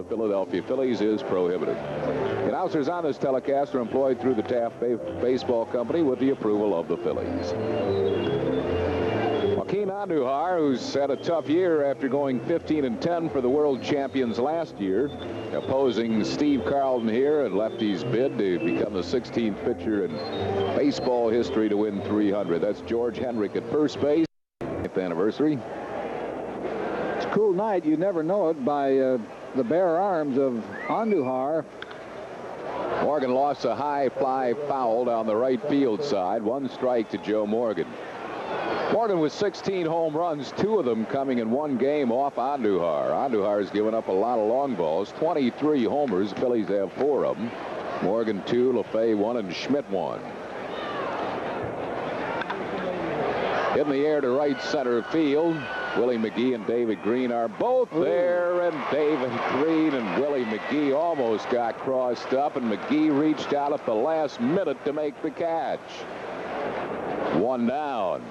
Philadelphia Phillies is prohibited. Announcers on this telecast are employed through the Taft Baseball Company with the approval of the Phillies. Joaquin Andujar, who's had a tough year after going 15-10 for the world champions last year, opposing Steve Carlton here, and lefty's bid to become the 16th pitcher in baseball history to win 300. That's George Hendrick at first base. 8th anniversary. It's a cool night. You never know it by the bare arms of Andujar. Morgan lost a high fly foul down the right field side. 1 strike to Joe Morgan. Morgan with 16 home runs, 2 of them coming in 1 game off Andujar. Andujar's given up a lot of long balls, 23 homers. The Phillies have 4 of them. Morgan 2, LaFay 1, and Schmidt 1. In the air to right center field. Willie McGee and David Green are both there, and David Green and Willie McGee almost got crossed up, and McGee reached out at the last minute to make the catch. 1 down.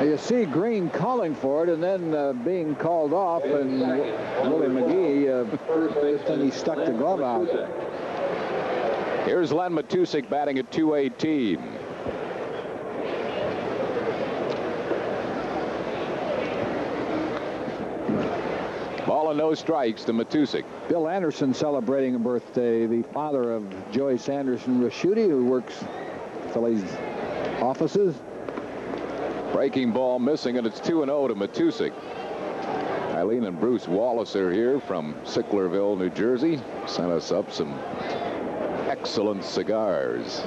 You see Green calling for it and then being called off, and Willie McGee, then he stuck the glove out. Here's Len Matusik batting at .218. Ball and no strikes to Matusik. Bill Anderson celebrating a birthday, the father of Joyce Anderson Raschuti, who works Phillies offices. Breaking ball missing, and it's 2-0 to Matusik. Eileen and Bruce Wallace are here from Sicklerville, New Jersey. Sent us up some excellent cigars.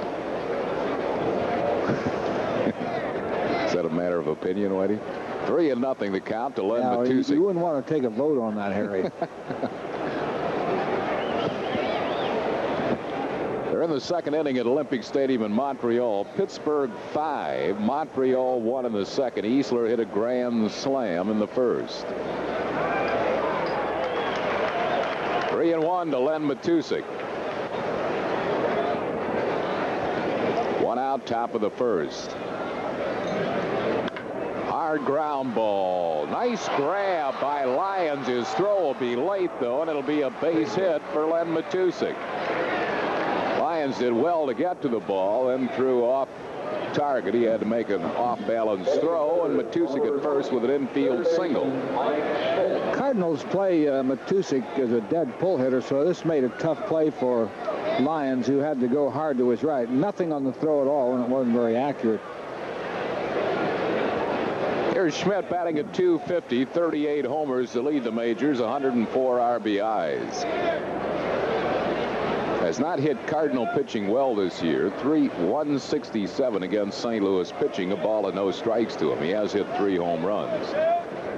Is that a matter of opinion, Whitey? 3-0 the count to Len Matusik. You wouldn't want to take a vote on that, Harry. They're in the 2nd inning at Olympic Stadium in Montreal. Pittsburgh 5, Montreal 1 in the 2nd. Easler hit a grand slam in the 1st. 3-1 to Len Matusik. 1 out, top of the 1st. Hard ground ball. Nice grab by Lyons. His throw will be late, though, and it'll be a base hit for Len Matusik. Lyons did well to get to the ball, then threw off target. He had to make an off-balance throw, and Matusik at first with an infield single. Cardinals play Matusik as a dead pull hitter, so this made a tough play for Lyons, who had to go hard to his right. Nothing on the throw at all, and it wasn't very accurate. Here's Schmidt batting at .250, 38 homers to lead the majors, 104 RBIs. Has not hit Cardinal pitching well this year. 167 against St. Louis pitching, a ball and no strikes to him. He has hit 3 home runs.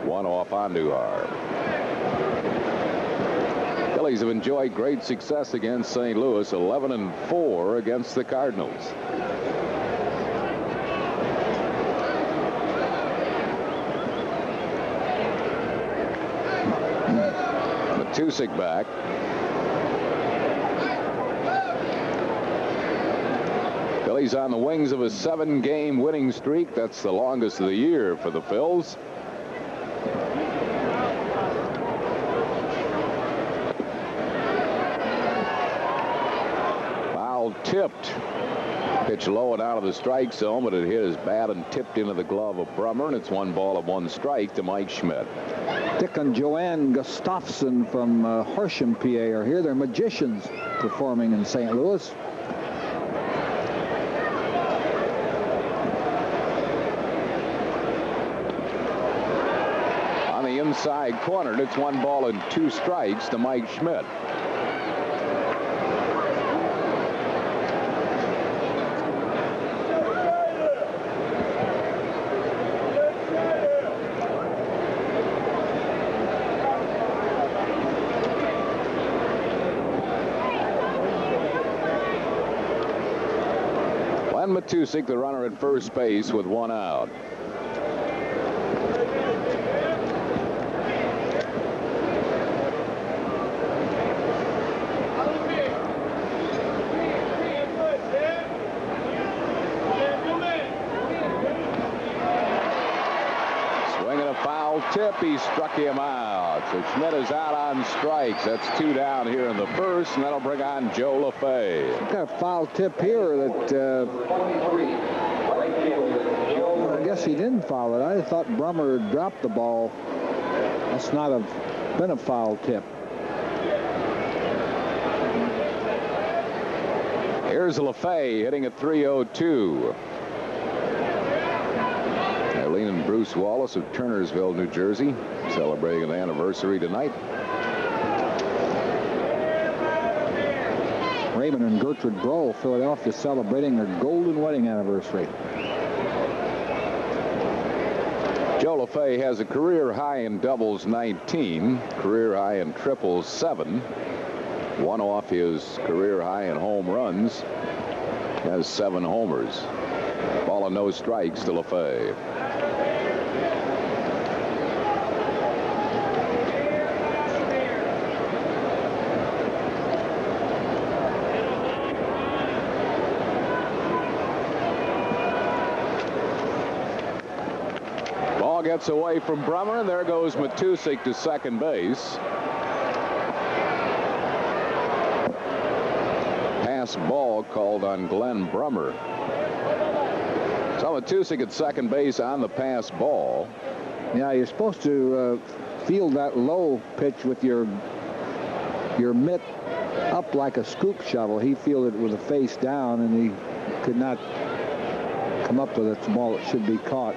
1 off Andujar. Phillies have enjoyed great success against St. Louis, 11-4 against the Cardinals. Matusik back. Phillies on the wings of a 7-game winning streak. That's the longest of the year for the Phils. Foul tipped. Pitch low and out of the strike zone, but it hit his bat and tipped into the glove of Brummer, and it's 1 ball and 1 strike to Mike Schmidt. Dick and Joanne Gustafson from Horsham, PA are here. They're magicians performing in St. Louis. On the inside corner, it's 1 ball and 2 strikes to Mike Schmidt. Matusik, the runner at first base, with 1 out. Swinging a foul tip, he struck him out. out. So Schmidt is out on strikes. That's 2 down here in the first, and that'll bring on Joe LaFay. Got a foul tip here that I guess he didn't foul it. I thought Brummer dropped the ball. That's not been a foul tip. Here's LaFay hitting at 302. Eileen and Bruce Wallace of Turnersville, New Jersey, celebrating an anniversary tonight. Raymond and Gertrude Broll, Philadelphia, celebrating their golden wedding anniversary. Joe LaFay has a career high in doubles 19, career high in triples 7. One off his career high in home runs. Has 7 homers. Ball and no strikes to LaFay. Ball gets away from Brummer, and there goes Matusik to second base. Ball called on Glenn Brummer. So Matusik at second base on the pass ball. Yeah, you're supposed to field that low pitch with your mitt up like a scoop shovel. He fielded it with the face down, and he could not come up with it. The ball that should be caught.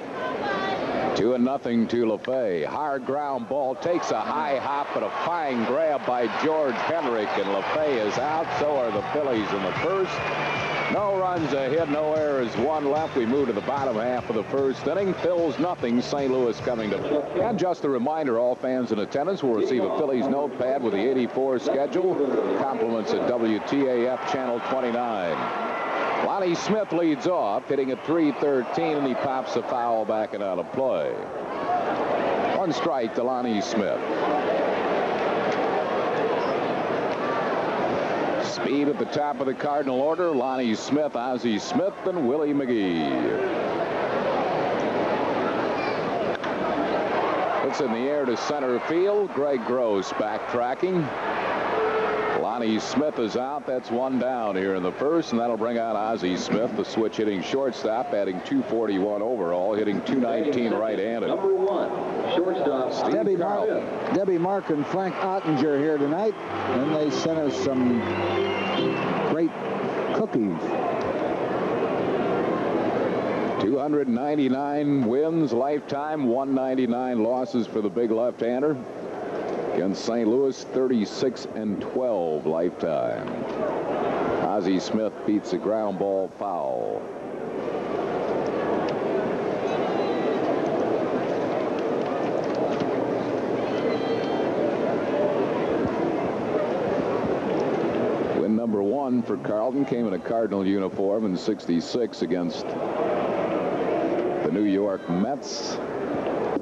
2-0 to LaFay. Hard ground ball, takes a high hop, but a fine grab by George Henrik, and LaFay is out. So are the Phillies in the first. No runs, a hit, no errors, 1 left. We move to the bottom half of the first inning. Phil's nothing. St. Louis coming to play. And just a reminder, all fans in attendance will receive a Phillies notepad with the 84 schedule. Compliments at WTAF Channel 29. Lonnie Smith leads off, hitting at 313, and he pops a foul back and out of play. 1 strike to Lonnie Smith. Speed at the top of the Cardinal order. Lonnie Smith, Ozzie Smith, and Willie McGee. It's in the air to center field. Greg Gross backtracking. Lonnie Smith is out. That's 1 down here in the first, and that'll bring out Ozzie Smith, the switch hitting shortstop, adding 241 overall, hitting 219 right-handed. Number 1, shortstop Debbie Mark and Frank Ottinger here tonight, and they sent us some great cookies. 299 wins lifetime, 199 losses for the big left-hander. Against St. Louis, 36-12 lifetime. Ozzie Smith beats a ground ball foul. Win number 1 for Carlton came in a Cardinal uniform in '66 against the New York Mets.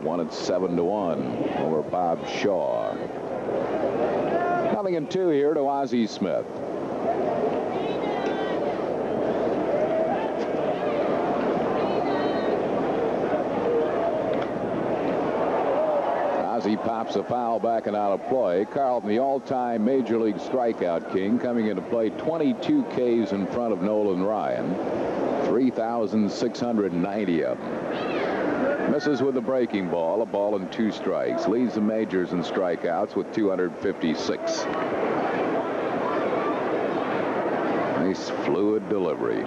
Won it 7-1 over Bob Shaw. 0-2 here to Ozzie Smith. Ozzie pops a foul back and out of play. Carlton, the all-time Major League strikeout king, coming into play 22 Ks in front of Nolan Ryan. 3,690 of them. Misses with the breaking ball, a ball and 2 strikes. Leads the majors in strikeouts with 256. Nice fluid delivery.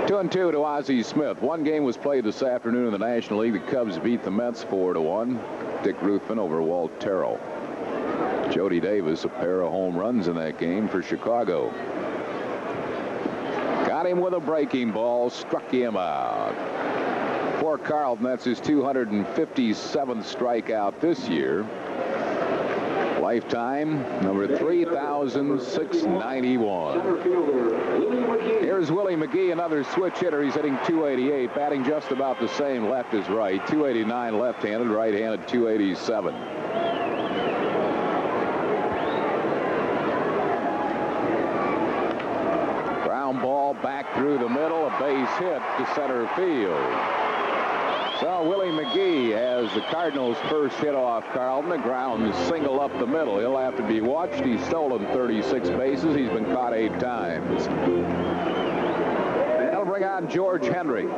Two and 2 to Ozzie Smith. 1 game was played this afternoon in the National League. The Cubs beat the Mets 4-1. Dick Ruthven over Walt Terrell. Jody Davis, a pair of home runs in that game for Chicago. Got him with a breaking ball, struck him out. For Carlton, that's his 257th strikeout this year. Lifetime, number 3,691. Here's Willie McGee, another switch hitter. He's hitting 288, batting just about the same left as right. 289 left-handed, right-handed 287. back through the middle, a base hit to center field. So Willie McGee has the Cardinals' first hit off Carlton. A ground single up the middle. He'll have to be watched. He's stolen 36 bases. He's been caught 8 times. That'll bring on George Hendrick.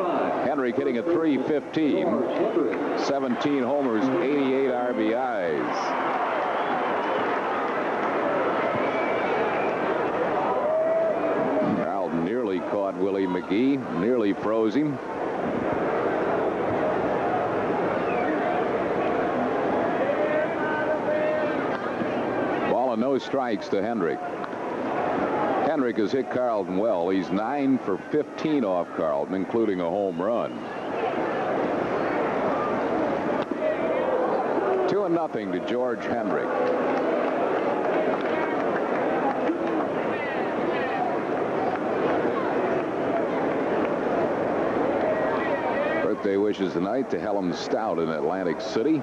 Hendrick hitting at .315. 17 homers, 88 RBIs. Carlton nearly caught Willie McGee. Nearly froze him. No strikes to Hendrick. Hendrick has hit Carlton well. He's 9 for 15 off Carlton, including a home run. 2-0 to George Hendrick. Birthday wishes tonight to Helen Stout in Atlantic City.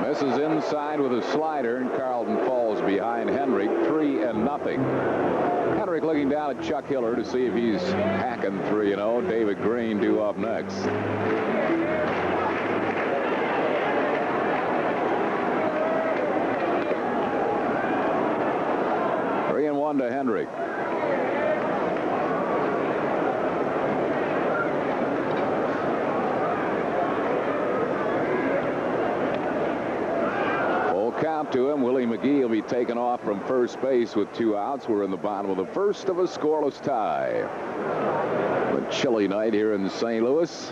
Misses inside with a slider, and Carlton falls behind Hendrick 3-0. Hendrick looking down at Chuck Hiller to see if he's hacking 3-0. David Green due up next. 3-1 to Hendrick. Count to him. Willie McGee will be taken off from first base with 2 outs. We're in the bottom of the first of a scoreless tie. A chilly night here in St. Louis.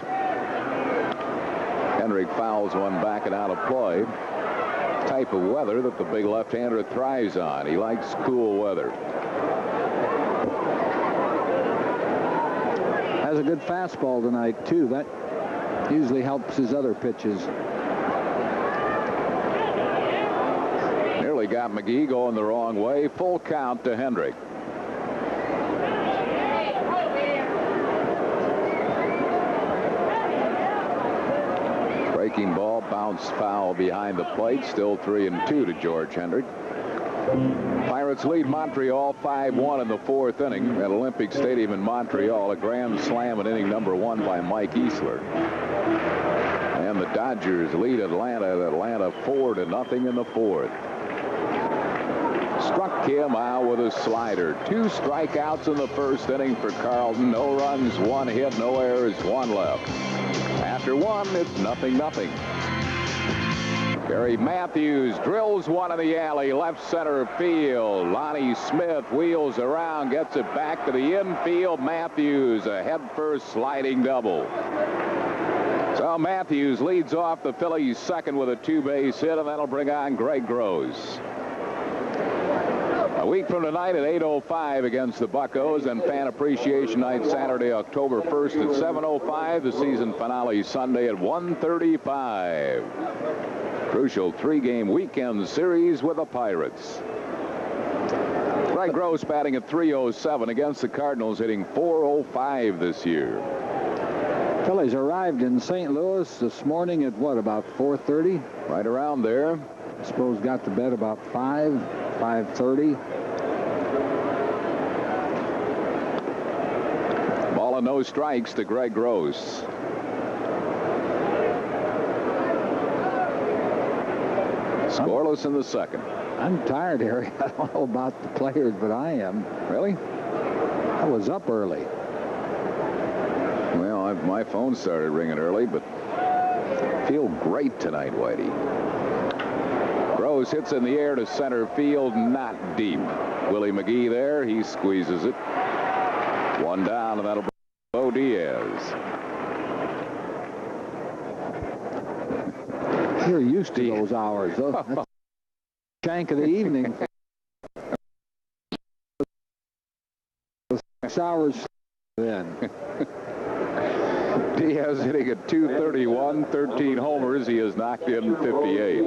Hendrick fouls one back and out of play. Type of weather that the big left-hander thrives on. He likes cool weather. Has a good fastball tonight too. That usually helps his other pitches. Nearly got McGee going the wrong way. Full count to Hendrick. Breaking ball bounced foul behind the plate. Still 3-2 to George Hendrick. Pirates lead Montreal 5-1 in the 4th inning at Olympic Stadium in Montreal. A grand slam in inning number 1 by Mike Easler. And the Dodgers lead Atlanta 4-0 in the 4th. Struck him out with a slider. 2 strikeouts in the 1st inning for Carlton. No runs, 1 hit, no errors, 1 left. After 1, it's 0-0. Gary Matthews drills one in the alley, left center field. Lonnie Smith wheels around, gets it back to the infield. Matthews, a head-first sliding double. So Matthews leads off the Phillies' second with a 2-base hit, and that'll bring on Greg Gross. A week from tonight at 8:05 against the Buccos, and Fan Appreciation Night Saturday, October 1st at 7:05. The season finale Sunday at 1:35. Crucial 3-game weekend series with the Pirates. Greg Gross batting at .307 against the Cardinals, hitting .405 this year. Phillies arrived in St. Louis this morning at what, about 4:30? Right around there. I suppose got to bed about 5:30. Ball and no strikes to Greg Gross. Scoreless in the 2nd. I'm tired, Harry. I don't know about the players, but I am. Really? I was up early. Well, my phone started ringing early, but I feel great tonight, Whitey. Gross hits in the air to center field, not deep. Willie McGee there. He squeezes it. 1 down, and that'll bring Bo Diaz. You're used to those hours, though. That's shank of the evening. 6 hours then. Diaz hitting at .231, 13 homers. He has knocked in 58.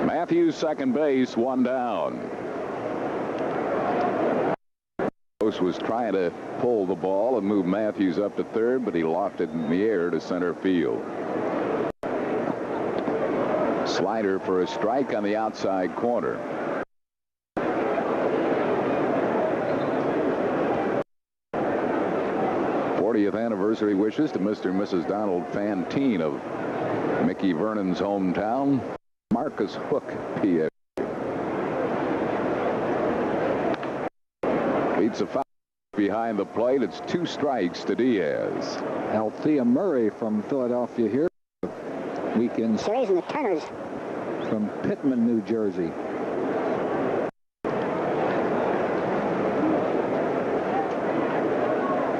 Matthews, second base, 1 down. Gross was trying to pull the ball and move Matthews up to third, but he lofted it in the air to center field. Slider for a strike on the outside corner. '40th anniversary wishes to Mr. and Mrs. Donald Fantine of Mickey Vernon's hometown, Marcus Hook, PA. Beats a foul behind the plate. It's 2 strikes to Diaz. Althea Murray from Philadelphia here. Weekend Phillies and the Turners. From Pittman, New Jersey.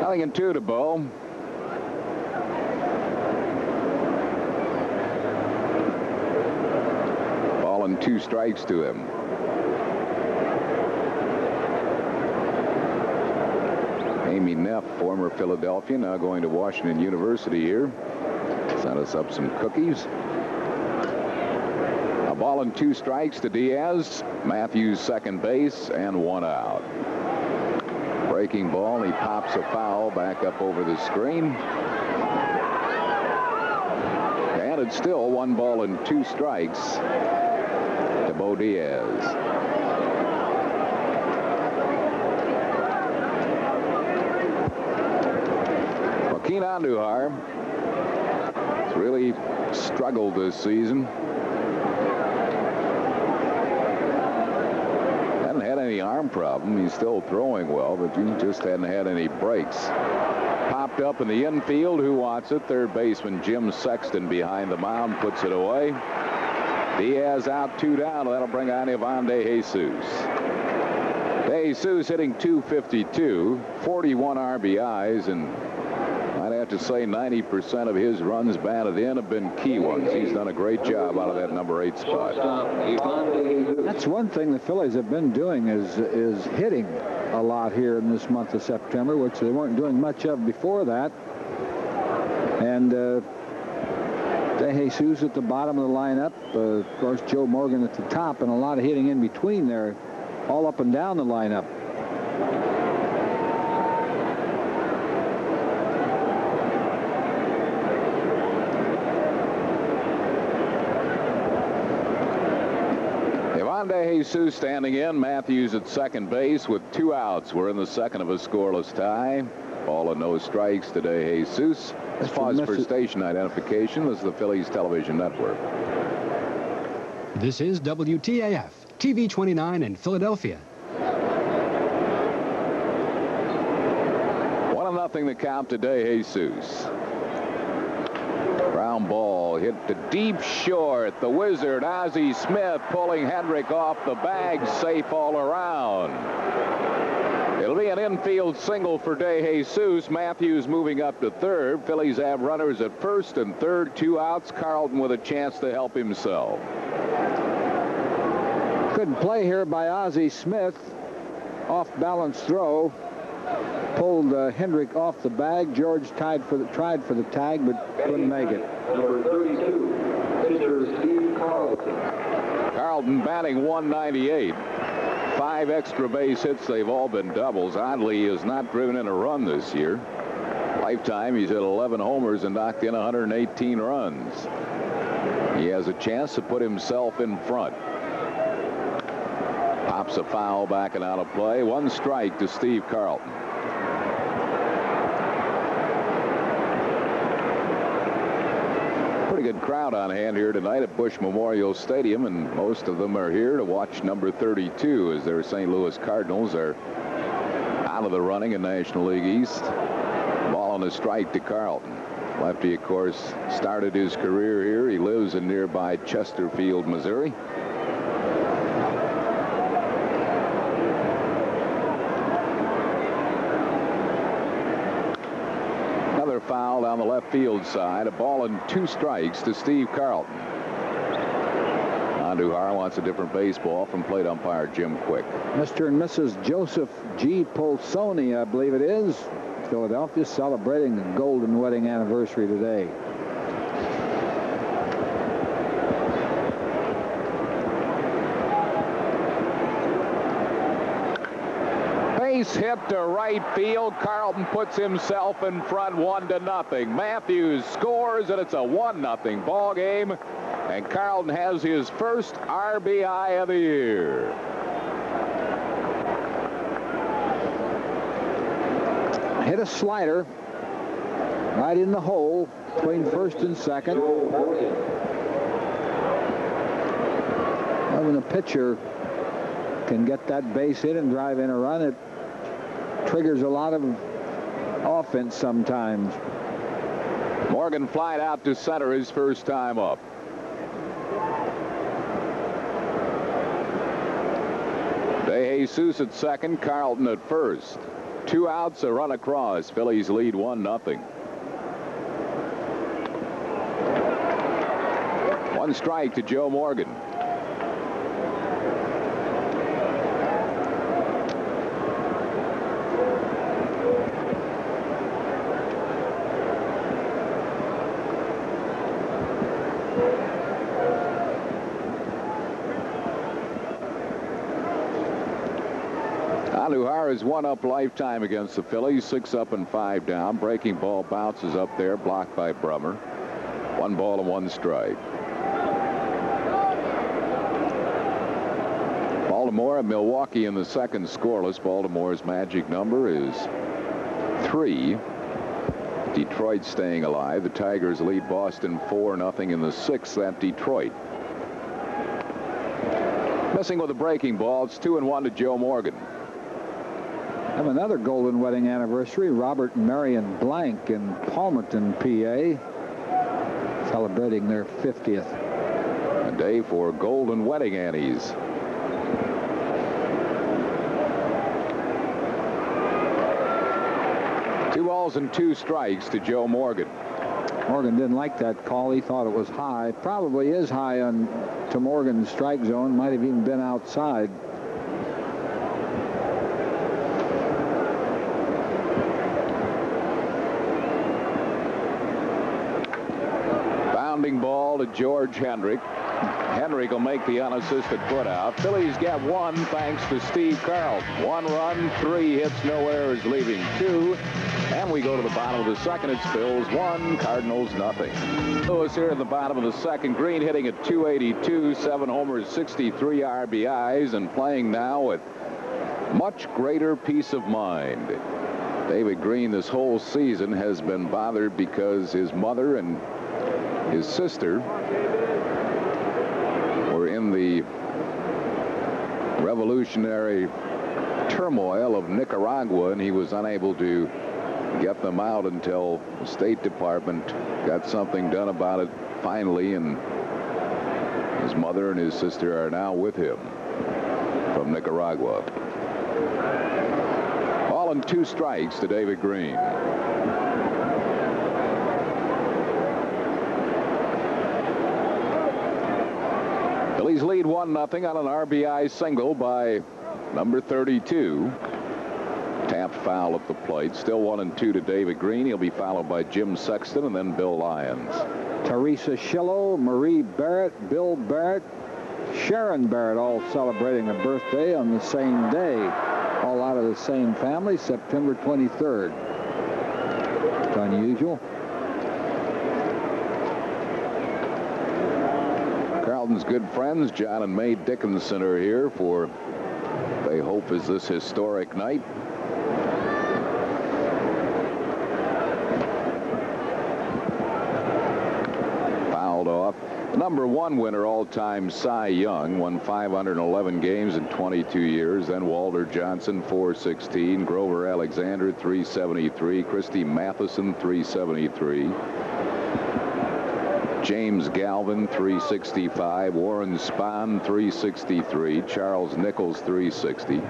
Nothing in 2 to Bo. Ball and 2 strikes to him. Amy Neff, former Philadelphia, now going to Washington University here. Sent us up some cookies. A ball and 2 strikes to Diaz. Matthews second base and 1 out. Breaking ball. He pops a foul back up over the screen. And it's still 1 ball and 2 strikes to Bo Diaz. Joaquin Andujar has really struggled this season. Hasn't had any arm problem. He's still throwing well, but he just hadn't had any breaks. Popped up in the infield. Who wants it? Third baseman Jim Sexton behind the mound puts it away. Diaz out, 2 down. That'll bring on Ivan De Jesus. De Jesus hitting .252, 41 RBIs, and I'd have to say 90% of his runs batted in have been key ones. He's done a great job out of that number 8 spot. That's one thing the Phillies have been doing is hitting a lot here in this month of September, which they weren't doing much of before that. And De Jesus at the bottom of the lineup. Of course, Joe Morgan at the top, and a lot of hitting in between there, all up and down the lineup. De Jesus standing in. Matthews at second base with 2 outs. We're in the second of a scoreless tie. Ball and no strikes to De Jesus. Let's pause for station identification. This is the Phillies Television Network. This is WTAF, TV 29 in Philadelphia. 1-0 the count to De Jesus. Ground ball hit to deep short. The Wizard, Ozzie Smith, pulling Hendrick off the bag, safe all around. It'll be an infield single for De Jesus. Matthews moving up to third. Phillies have runners at first and third, 2 outs. Carlton with a chance to help himself. Good play here by Ozzie Smith. Off balance throw. Pulled Hendrick off the bag. George tried for the tag, but couldn't make it. Number 32, pitcher Steve Carlton. Carlton batting .198. 5 extra base hits. They've all been doubles. Oddly, he has not driven in a run this year. Lifetime, he's hit 11 homers and knocked in 118 runs. He has a chance to put himself in front. Pops a foul back and out of play. 1 strike to Steve Carlton. Pretty good crowd on hand here tonight at Busch Memorial Stadium, and most of them are here to watch number 32 as their St. Louis Cardinals are out of the running in National League East. Ball on a strike to Carlton. Lefty, of course, started his career here. He lives in nearby Chesterfield, Missouri. Foul down the left field side. A ball and 2 strikes to Steve Carlton. Andujar wants a different baseball from plate umpire Jim Quick. Mr. and Mrs. Joseph G. Polsoni, I believe it is. Philadelphia celebrating the golden wedding anniversary today. base hit to right field. Carlton puts himself in front 1-0. Matthews scores, and it's a 1-0 ball game. And Carlton has his first RBI of the year. Hit a slider right in the hole between first and second. When a pitcher can get that base hit and drive in a run, it triggers a lot of offense sometimes. Morgan flied out to center his first time up. De Jesus at second, Carlton at first. 2 outs, a run across. Phillies lead 1-0. 1 strike to Joe Morgan. Is 1 up lifetime against the Phillies. 6 up and 5 down. Breaking ball bounces up there, blocked by Brummer. 1 ball and 1 strike. Baltimore and Milwaukee in the second scoreless. Baltimore's magic number is 3. Detroit staying alive. The Tigers lead Boston 4-0 in the 6th at Detroit. Missing with a breaking ball. It's 2-1 to Joe Morgan. Have another golden wedding anniversary. Robert and Marion Blank in Palmerton, PA, celebrating their 50th. A day for golden wedding annies. Two balls and 2 strikes to Joe Morgan. Morgan didn't like that call. He thought it was high. Probably is high to Morgan's strike zone. Might have even been outside. Ball to George Hendrick. Hendrick will make the unassisted putout. Phillies get 1 thanks to Steve Carlton. 1 run, 3 hits, no errors, leaving 2. And we go to the bottom of the second. It's Phillies 1, Cardinals 0. Lewis here in the bottom of the second. Green hitting at .282, 7 homers, 63 RBIs, and playing now with much greater peace of mind. David Green this whole season has been bothered because his mother and his sister were in the revolutionary turmoil of Nicaragua, and he was unable to get them out until the State Department got something done about it finally, and his mother and his sister are now with him from Nicaragua. Ball and 2 strikes to David Green. Phillies lead 1-0 on an RBI single by number 32. Tapped foul at the plate. Still 1-2 to David Green. He'll be followed by Jim Sexton and then Bill Lyons. Teresa Schillo, Marie Barrett, Bill Barrett, Sharon Barrett, all celebrating a birthday on the same day. All out of the same family, September 23rd. It's unusual. Carlton's good friends, John and May Dickinson, are here for, they hope, is this historic night. Fouled off. The #1 winner all-time, Cy Young, won 511 games in 22 years. Then Walter Johnson, 416. Grover Alexander, 373. Christy Matheson, 373. James Galvin, 365. Warren Spahn, 363. Charles Nichols, 360.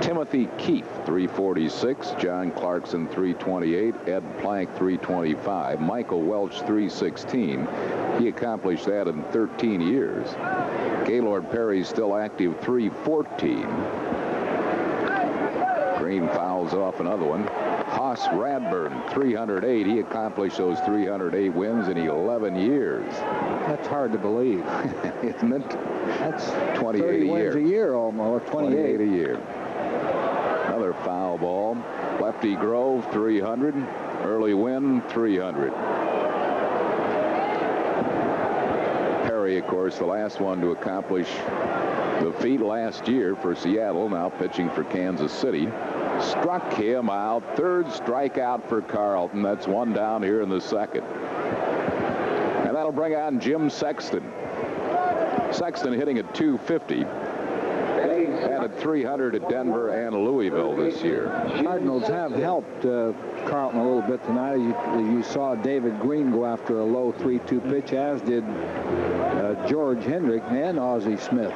Timothy Keefe, 346. John Clarkson, 328. Ed Plank, 325. Michael Welch, 316. He accomplished that in 13 years. Gaylord Perry still active, 314. Green fouls off another one. Hoss Radburn, 308. He accomplished those 308 wins in 11 years. That's hard to believe, isn't it? That's 28 a year. Wins a year almost. 28 a year. Another foul ball. Lefty Grove, 300. Early Wynn, 300. Perry, of course, the last one to accomplish the feat last year for Seattle, now pitching for Kansas City. Struck him out. Third strikeout for Carlton. That's one down here in the second. And that'll bring on Jim Sexton. Sexton hitting at 250. Added 300 at Denver and Louisville this year. Cardinals have helped Carlton a little bit tonight. You saw David Green go after a low 3-2 pitch, as did George Hendrick and Ozzie Smith.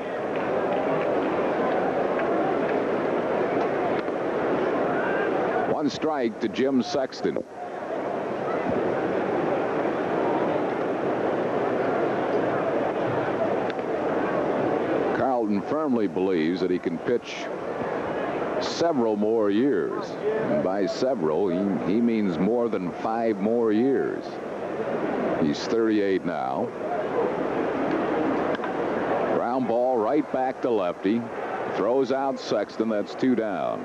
One strike to Jim Sexton. Carlton firmly believes that he can pitch several more years. And by several, he means more than 5 more years. He's 38 now. Ground ball right back to lefty. Throws out Sexton. That's 2 down.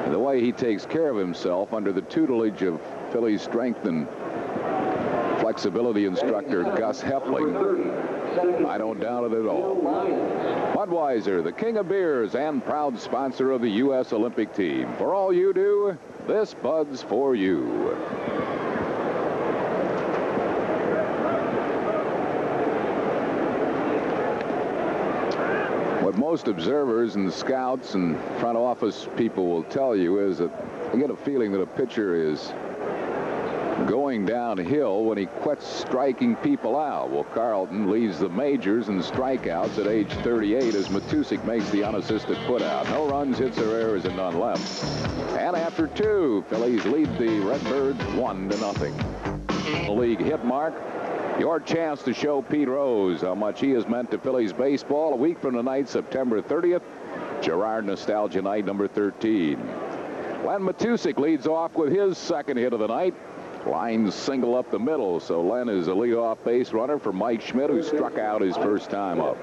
And the way he takes care of himself under the tutelage of Phillies strength and flexibility instructor Gus Heffling, I don't doubt it at all. Budweiser, the king of beers and proud sponsor of the U.S. Olympic team. For all you do, this Bud's for you. What most observers and scouts and front office people will tell you is that I get a feeling that a pitcher is going downhill when he quits striking people out. Well, Carlton leads the majors in strikeouts at age 38 as Matusik makes the unassisted putout. No runs, hits, or errors, and none left. And after 2, Phillies lead the Redbirds 1-0. The league hit mark. Your chance to show Pete Rose how much he has meant to Phillies baseball. A week from tonight, September 30th, Girard Nostalgia Night number 13. Len Matusik leads off with his second hit of the night. Line single up the middle, so Len is a leadoff base runner for Mike Schmidt, who struck out his first time up.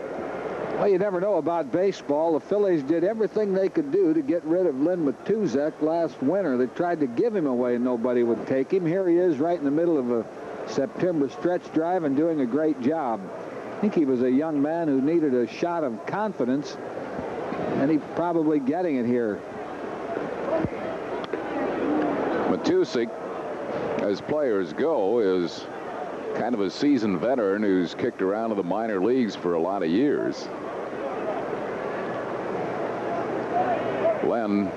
Well, you never know about baseball. The Phillies did everything they could do to get rid of Len Matusik last winter. They tried to give him away and nobody would take him. Here he is right in the middle of a September stretch drive and doing a great job. I think he was a young man who needed a shot of confidence, and he's probably getting it here. Matusik, as players go, is kind of a seasoned veteran who's kicked around to the minor leagues for a lot of years. Len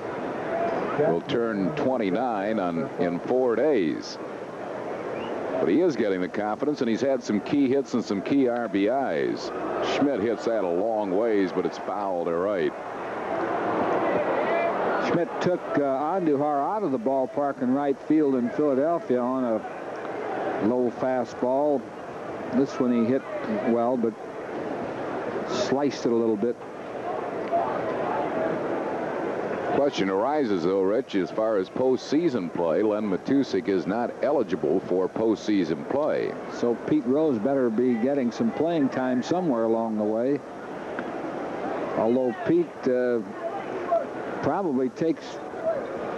will turn 29 in 4 days. But he is getting the confidence, and he's had some key hits and some key RBIs. Schmidt hits that a long ways, but it's foul to right. Schmidt took Andujar out of the ballpark in right field in Philadelphia on a low fastball. This one he hit well, but sliced it a little bit. Question arises, though, Rich, as far as postseason play. Len Matusik is not eligible for postseason play. So Pete Rose better be getting some playing time somewhere along the way. Although Pete probably takes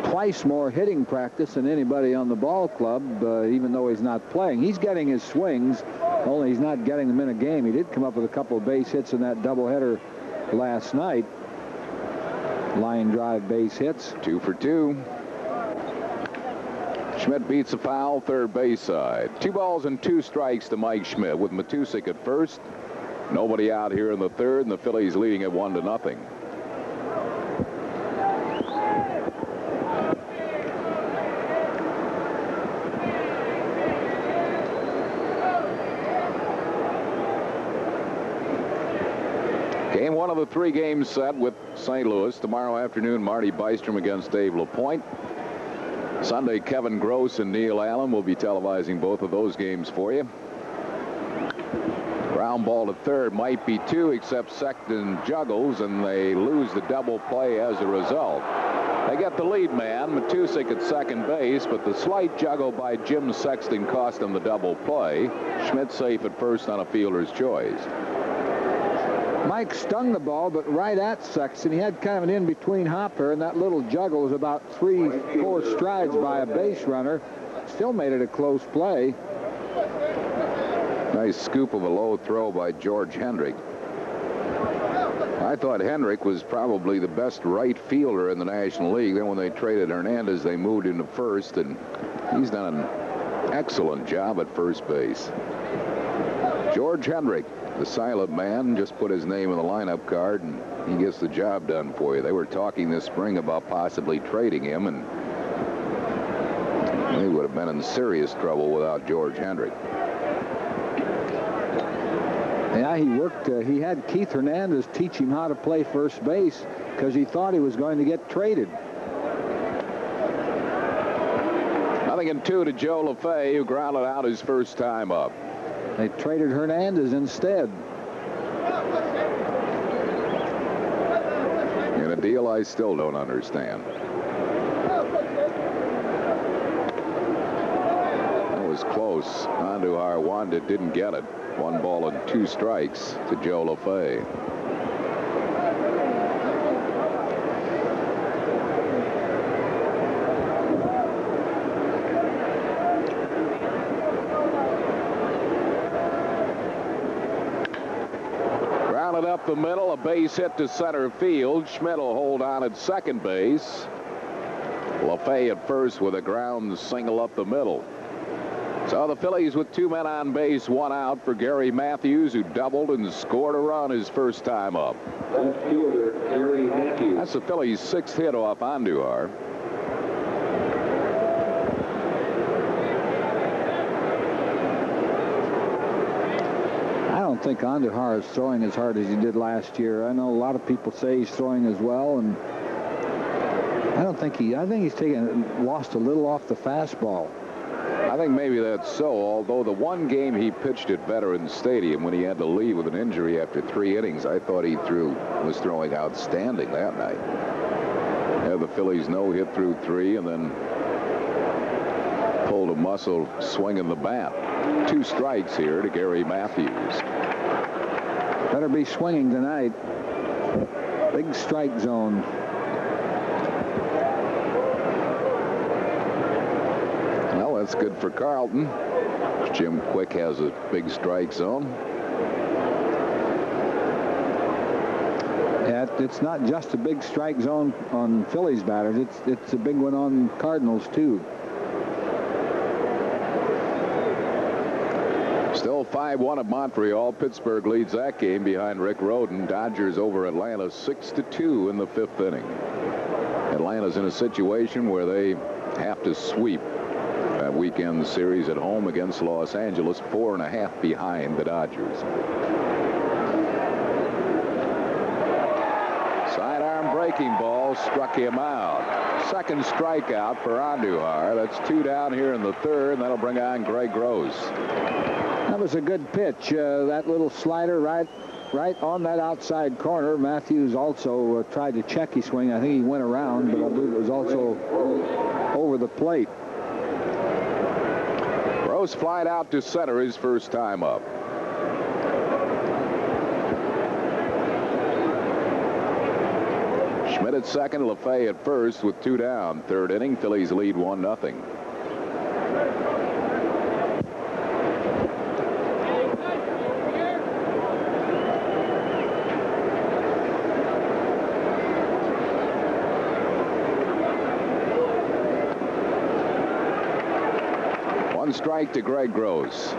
twice more hitting practice than anybody on the ball club, even though he's not playing. He's getting his swings, only he's not getting them in a game. He did come up with a couple of base hits in that doubleheader last night. Line drive base hits. 2 for 2. Schmidt beats a foul third base side. 2 balls and 2 strikes to Mike Schmidt with Matusik at first. Nobody out here in the third, and the Phillies leading at 1-0. Game 1 of the 3 games set with St. Louis. Tomorrow afternoon, Marty Bystrom against Dave LaPointe. Sunday, Kevin Gross and Neil Allen will be televising both of those games for you. Ground ball to third might be 2, except Sexton juggles, and they lose the double play as a result. They get the lead man, Matusik, at second base, but the slight juggle by Jim Sexton cost them the double play. Schmidt safe at first on a fielder's choice. Mike stung the ball, but right at Sexton. He had kind of an in-between hopper, and that little juggle was about 3-4 strides by a base runner. Still made it a close play. Nice scoop of a low throw by George Hendrick. I thought Hendrick was probably the best right fielder in the National League. Then when they traded Hernandez, they moved into first, and he's done an excellent job at first base. George Hendrick, the silent man, just put his name in the lineup card, and he gets the job done for you. They were talking this spring about possibly trading him, and they would have been in serious trouble without George Hendrick. Yeah, he worked. He had Keith Hernandez teach him how to play first base because he thought he was going to get traded. 0-2 to Joe LaFay, who grounded out his first time up. They traded Hernandez instead. In a deal I still don't understand. That was close. Andujar wanted, didn't get it. 1 ball and 2 strikes to Joe LaFay. Grounded up the middle, a base hit to center field. Schmidt will hold on at second base. LaFay at first with a ground single up the middle. So the Phillies with 2 men on base, 1 out for Gary Matthews, who doubled and scored a run his first time up. Left fielder, Gary Matthews. That's the Phillies' 6th hit off Andujar. I don't think Andujar is throwing as hard as he did last year. I know a lot of people say he's throwing as well, and I think he's lost a little off the fastball. I think maybe that's so, although the one game he pitched at Veterans Stadium when he had to leave with an injury after 3 innings, I thought he was throwing outstanding that night. Yeah, the Phillies no-hit through 3 and then pulled a muscle swinging the bat. 2 strikes here to Gary Matthews. Better be swinging tonight. Big strike zone. That's good for Carlton. Jim Quick has a big strike zone. Yeah, it's not just a big strike zone on Phillies batters. It's a big one on Cardinals too. Still 5-1 at Montreal. Pittsburgh leads that game behind Rick Rhoden. Dodgers over Atlanta 6-2 in the 5th inning. Atlanta's in a situation where they have to sweep that weekend series at home against Los Angeles, 4.5 behind the Dodgers. Sidearm breaking ball struck him out. Second strikeout for Andujar. That's 2 down here in the 3rd, and that'll bring on Greg Gross. That was a good pitch. That little slider right on that outside corner. Matthews also tried to check his swing. I think he went around, but I believe it was also over the plate. Gross flied out to center his first time up. Schmidt at second, LaFay at first with 2 down. 3rd inning, Phillies lead 1-0. Strike to Greg Gross.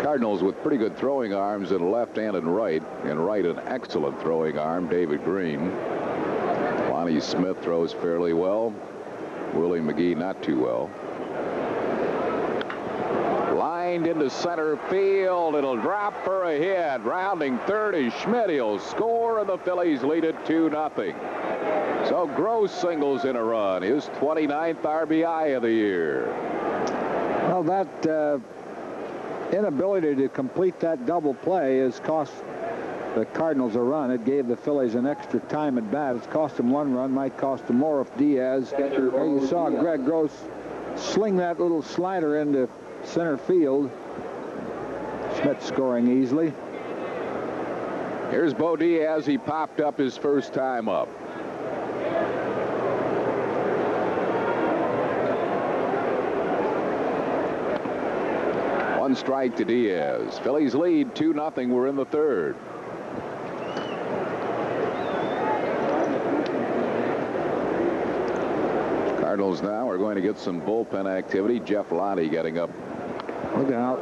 Cardinals with pretty good throwing arms in left and in right. In right, an excellent throwing arm, David Green. Lonnie Smith throws fairly well. Willie McGee not too well. Lined into center field. It'll drop for a hit. Rounding third is Schmidt. He'll score, and the Phillies lead it 2-0. So Gross singles in a run. His 29th RBI of the year. Well, that inability to complete that double play has cost the Cardinals a run. It gave the Phillies an extra time at bat. It's cost them 1 run, might cost them more if Diaz. There you saw Greg Gross sling that little slider into center field. Schmidt scoring easily. Here's Bo Diaz. He popped up his first time up. One strike to Diaz. Phillies lead 2-0. We're in the third. Cardinals now are going to get some bullpen activity. Jeff Lottie getting up. Look out.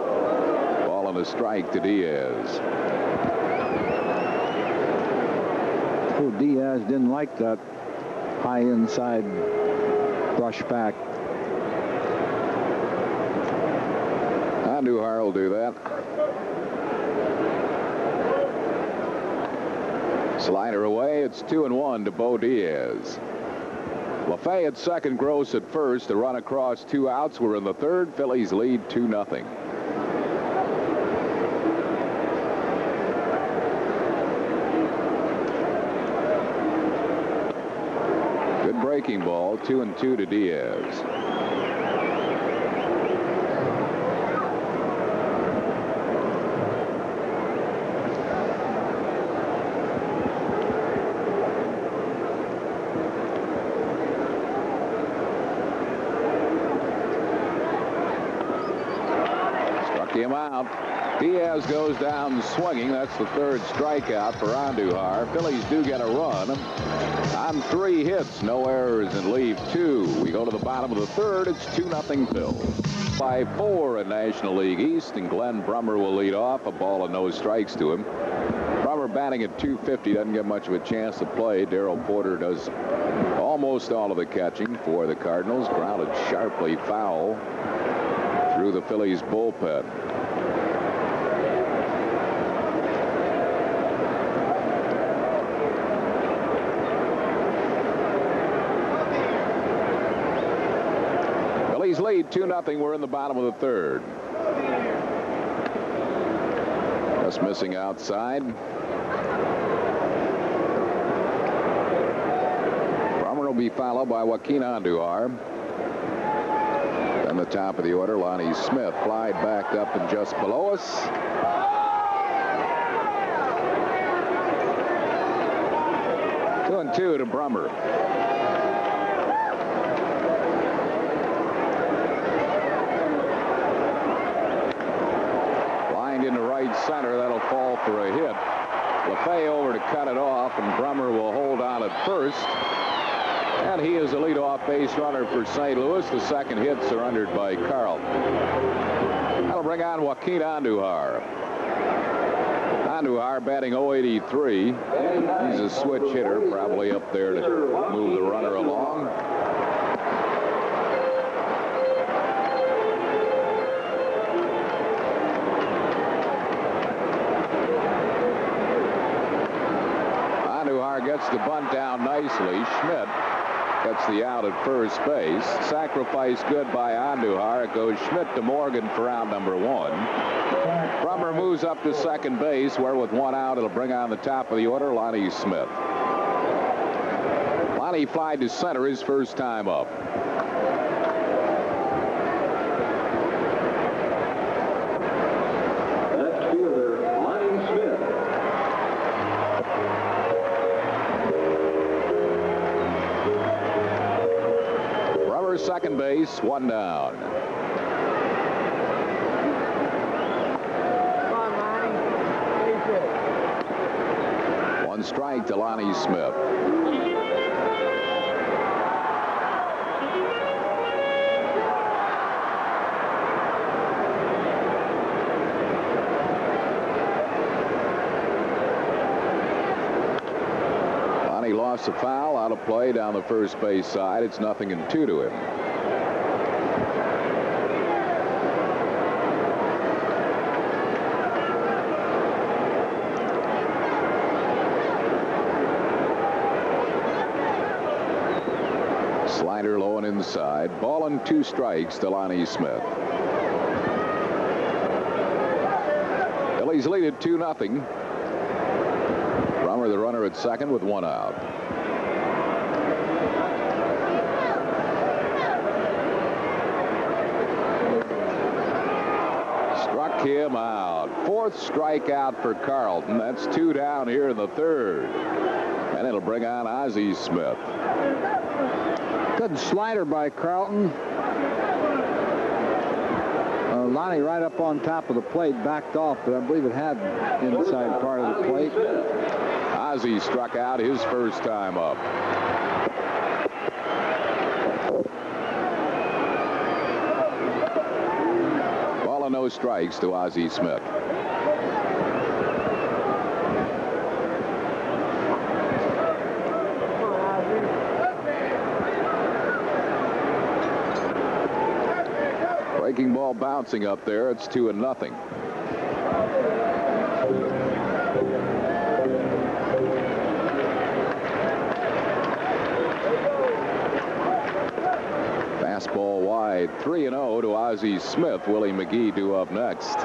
Ball and a strike to Diaz. Oh, Diaz didn't like that high inside brush back. Andujar will do that. Slider away. It's 2-1 to Bo Diaz. LaFay at second, Gross at first. A run across, 2 outs. We're in the third. Phillies lead 2-0. Good breaking ball. 2-2 to Diaz. Him out. Diaz goes down swinging. That's the third strikeout for Andujar. Phillies do get a run on 3 hits, no errors, and leave 2. We go to the bottom of the third. It's 2-0 Phils. By 4 in National League East, and Glenn Brummer will lead off. A ball and no strikes to him. Brummer batting at .250, doesn't get much of a chance to play. Darrell Porter does almost all of the catching for the Cardinals. Grounded sharply foul through the Phillies bullpen. Phillies lead 2-0. We're in the bottom of the third. Just missing outside. Brummer will be followed by Joaquin Andujar. On the top of the order, Lonnie Smith flied back up and just below us. 2-2 to Brummer. Lined into right center. That'll fall for a hit. LaFay over to cut it off, and Brummer will hold on at first. And he is a leadoff base runner for St. Louis. The second hit surrendered by Carlton. That'll bring on Joaquin Andujar. Andujar batting .083. He's a switch hitter, probably up there to move the runner along. Andujar gets the bunt down nicely. Schmidt gets the out at first base. Sacrifice good by Andujar. It goes Schmidt to Morgan for out number 1. Brummer moves up to second base, where with 1 out, it'll bring on the top of the order, Lonnie Smith. Lonnie flied to center his first time up. Left fielder, Lonnie Smith. Second base, 1 down. One strike to Lonnie Smith. Lonnie lost a foul, out of play down the first base side. It's 0-2 to him. Slider low and inside. Ball and 2 strikes to Lonnie Smith. Phillies lead at 2-0. Brummer the runner at second with 1 out. Struck him out. 4th strikeout for Carlton. That's 2 down here in the 3rd. And it'll bring on Ozzie Smith. Good slider by Carlton. Lonnie right up on top of the plate, backed off, but I believe it had inside part of the plate. Ozzie struck out his first time up. Ball and no strikes to Ozzie Smith. Breaking ball bouncing up there. It's 2-0. Fastball wide. 3-0 to Ozzie Smith. Willie McGee due up next.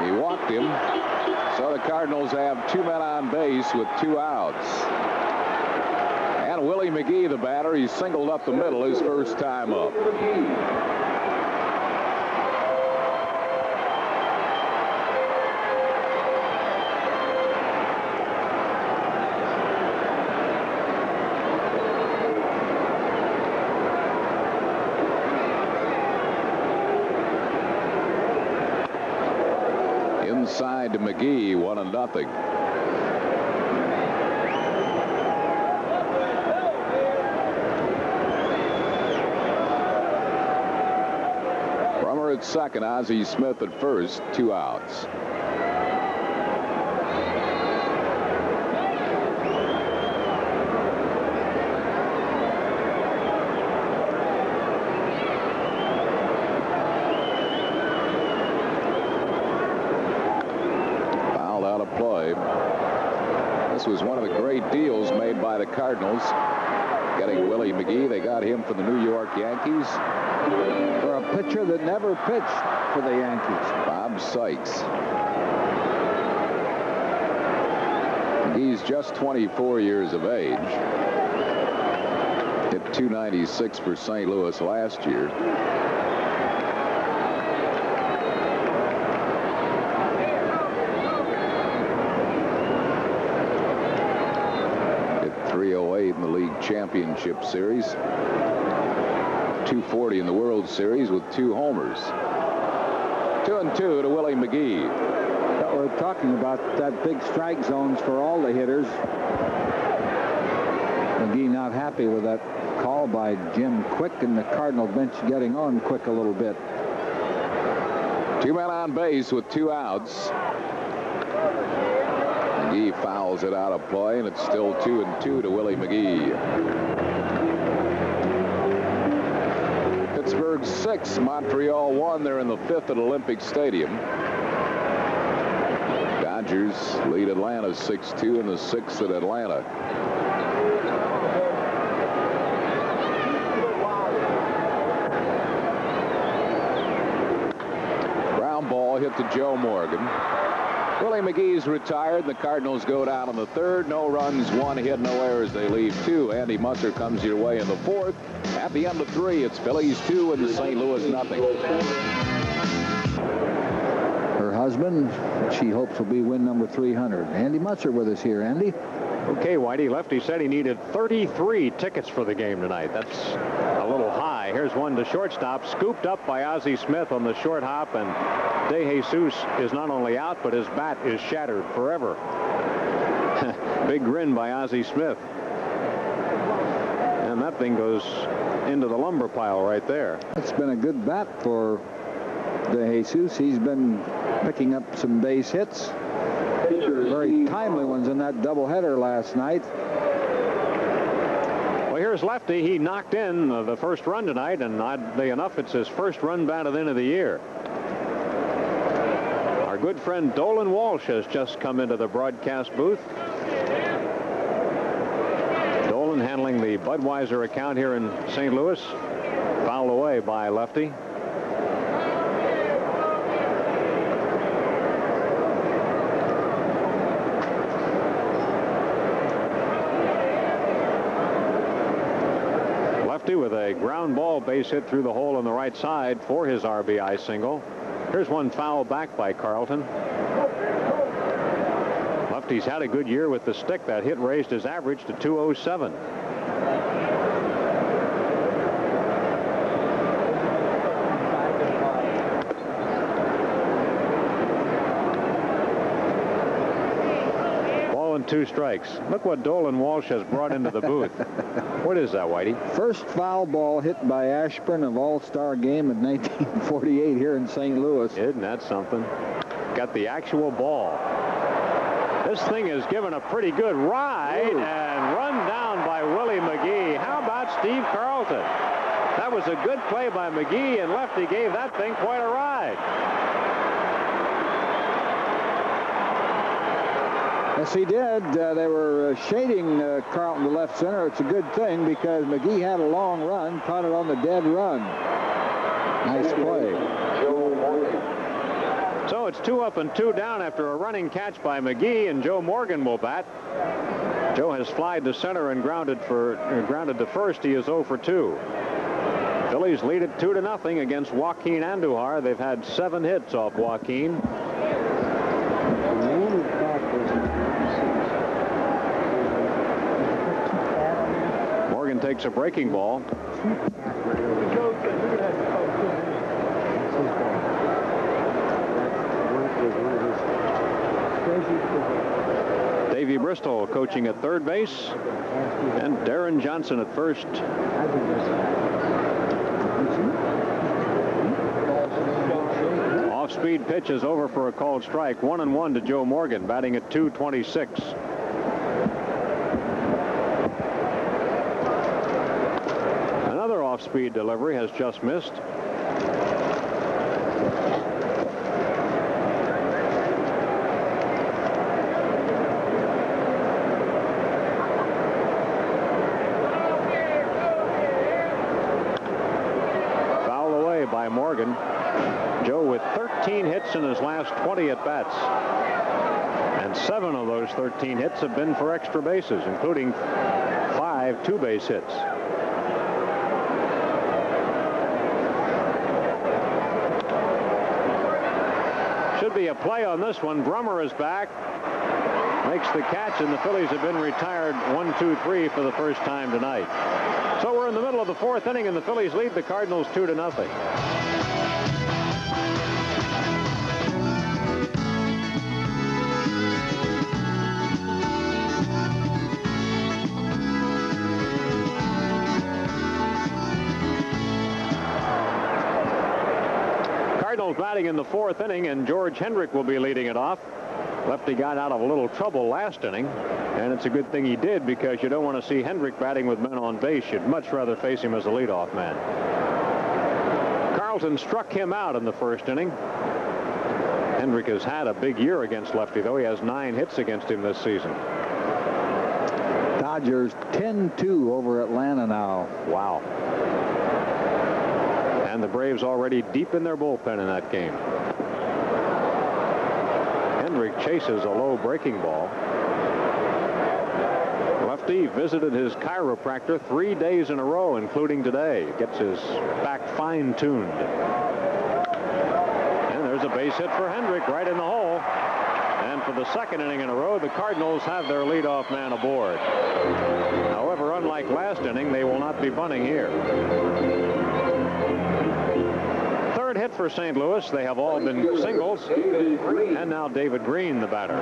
He walked him. So the Cardinals have 2 men on base with 2 outs. And Willie McGee, the batter, he singled up the middle his first time up. Inside to McGee, 1-0. Brummer at second, Ozzie Smith at first, 2 outs. This was one of the great deals made by the Cardinals. Getting Willie McGee, they got him for the New York Yankees. For a pitcher that never pitched for the Yankees. Bob Sykes. McGee's just 24 years of age. Hit .296 for St. Louis last year. In the league championship series, 240 in the World Series with 2 homers. 2-2 to Willie McGee. We're talking about that big strike zones for all the hitters. McGee not happy with that call by Jim Quick, and the Cardinal bench getting on Quick a little bit. 2 men on base with 2 outs. McGee fouls it out of play, and it's still 2-2 to Willie McGee. Pittsburgh 6, Montreal 1. They're in the 5th at Olympic Stadium. Dodgers lead Atlanta 6-2 in the 6th at Atlanta. Ground ball hit to Joe Morgan. Willie McGee's retired. The Cardinals go down in the 3rd. No runs, 1 hit, no errors. They leave 2. Andy Musser comes your way in the 4th. At the end of 3, it's Phillies 2 and St. Louis 0. Her husband, she hopes, will be win number 300. Andy Musser with us here. Andy? Okay, Whitey. Lefty said he needed 33 tickets for the game tonight. That's a little high. Here's one to shortstop, scooped up by Ozzie Smith on the short hop, and De Jesus is not only out, but his bat is shattered forever. Big grin by Ozzie Smith. And that thing goes into the lumber pile right there. It's been a good bat for De Jesus. He's been picking up some base hits. Very timely ones in that doubleheader last night. Well, here's Lefty. He knocked in the first run tonight, and oddly enough, it's his first run batted in of the year. Our good friend Dolan Walsh has just come into the broadcast booth. Dolan handling the Budweiser account here in St. Louis. Fouled away by Lefty. Lefty with a ground ball base hit through the hole on the right side for his RBI single. Here's one foul back by Carlton. Lefty's had a good year with the stick. That hit raised his average to 207. Ball and 2 strikes. Look what Dolan Walsh has brought into the booth. What is that, Whitey? First foul ball hit by Ashburn of All-Star game in 1948 here in St. Louis. Isn't that something? Got the actual ball. This thing is given a pretty good ride and run down by Willie McGee. How about Steve Carlton? That was a good play by McGee, and Lefty gave that thing quite a ride. Yes, he did. They were shading Carlton to left center. It's a good thing because McGee had a long run, caught it on the dead run. Nice play. So it's 2 up and 2 down after a running catch by McGee, and Joe Morgan will bat. Joe has flied to center and grounded to first. He is 0 for 2. Phillies lead it 2-0 against Joaquin Andujar. They've had 7 hits off Joaquin. Morgan takes a breaking ball. Davey Bristol coaching at third base, and Darren Johnson at first. Off-speed pitch is over for a called strike. 1-1 to Joe Morgan, batting at .226. Another off-speed delivery has just missed. Morgan. Joe with 13 hits in his last 20 at-bats. And 7 of those 13 hits have been for extra bases, including 5 two-base hits. Should be a play on this one. Brummer is back. Makes the catch, and the Phillies have been retired 1-2-3 for the first time tonight. So we're in the middle of the 4th inning, and the Phillies lead the Cardinals 2-0. Cardinals batting in the 4th inning, and George Hendrick will be leading it off. Lefty got out of a little trouble last inning, and it's a good thing he did, because you don't want to see Hendrick batting with men on base. You'd much rather face him as a leadoff man. Carlton struck him out in the 1st inning. Hendrick has had a big year against Lefty, though. He has 9 hits against him this season. Dodgers 10-2 over Atlanta now. Wow. And the Braves already deep in their bullpen in that game. Hendrick chases a low breaking ball. Lefty visited his chiropractor 3 days in a row, including today. Gets his back fine-tuned. And there's a base hit for Hendrick right in the hole. And for the 2nd inning in a row, the Cardinals have their leadoff man aboard. However, unlike last inning, they will not be bunting here. 3rd hit for St. Louis. They have all been singles. And now David Green, the batter.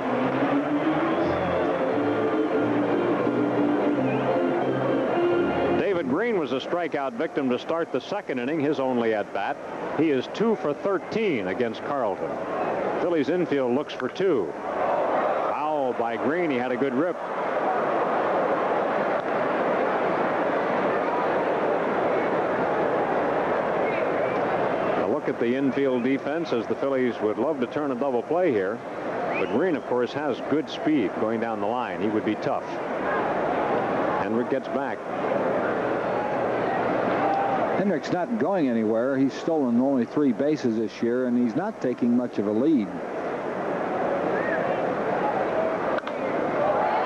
David Green was a strikeout victim to start the 2nd inning, his only at-bat. He is 2 for 13 against Carlton. Phillies infield looks for 2. Foul by Green. He had a good rip. At the infield defense, as the Phillies would love to turn a double play here. But Green, of course, has good speed going down the line. He would be tough. Hendrick gets back. Hendrick's not going anywhere. He's stolen only 3 bases this year, and he's not taking much of a lead.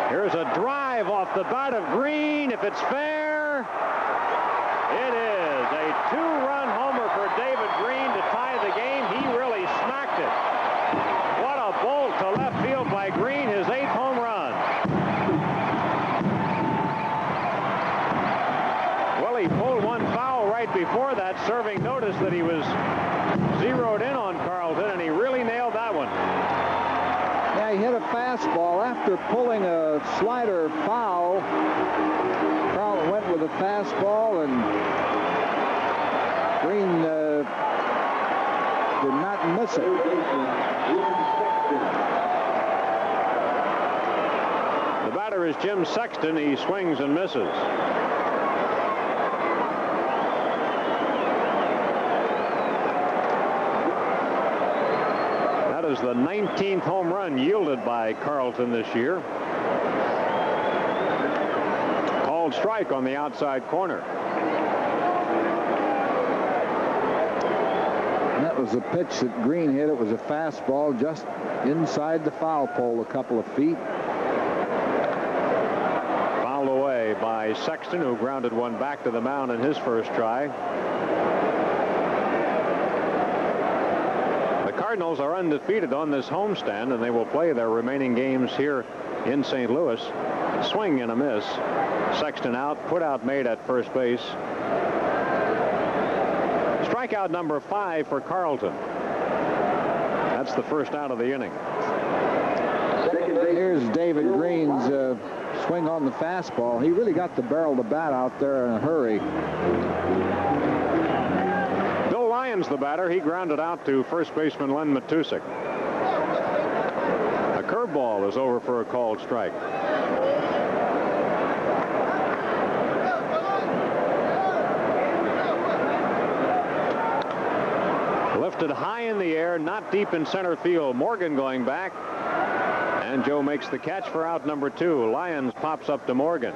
Here's a drive off the bat of Green. If it's fair, It is a 2-run homer for David Green to tie the game. He really smacked it. What a bolt to left field by Green, his 8th home run. Well, he pulled one foul right before that, serving notice that he was zeroed in on Carlton, and he really nailed that one. Yeah, he hit a fastball after pulling a slider foul. Carlton went with a fastball, and Green did not miss it. The batter is Jim Sexton. He swings and misses. That is the 19th home run yielded by Carlton this year. Called strike on the outside corner. That was the pitch that Green hit. It was a fastball just inside the foul pole a couple of feet. Fouled away by Sexton, who grounded one back to the mound in his first try. The Cardinals are undefeated on this homestand, and they will play their remaining games here in St. Louis. Swing and a miss. Sexton out, put out made at first base. Strikeout number 5 for Carlton. That's the first out of the inning. Here's David Green's swing on the fastball. He really got the barrel of the bat out there in a hurry. Bill Lyons, the batter, he grounded out to first baseman Len Matusik. A curveball is over for a called strike. Lifted high in the air, not deep in center field. Morgan going back, and Joe makes the catch for out number 2. Lyons pops up to Morgan.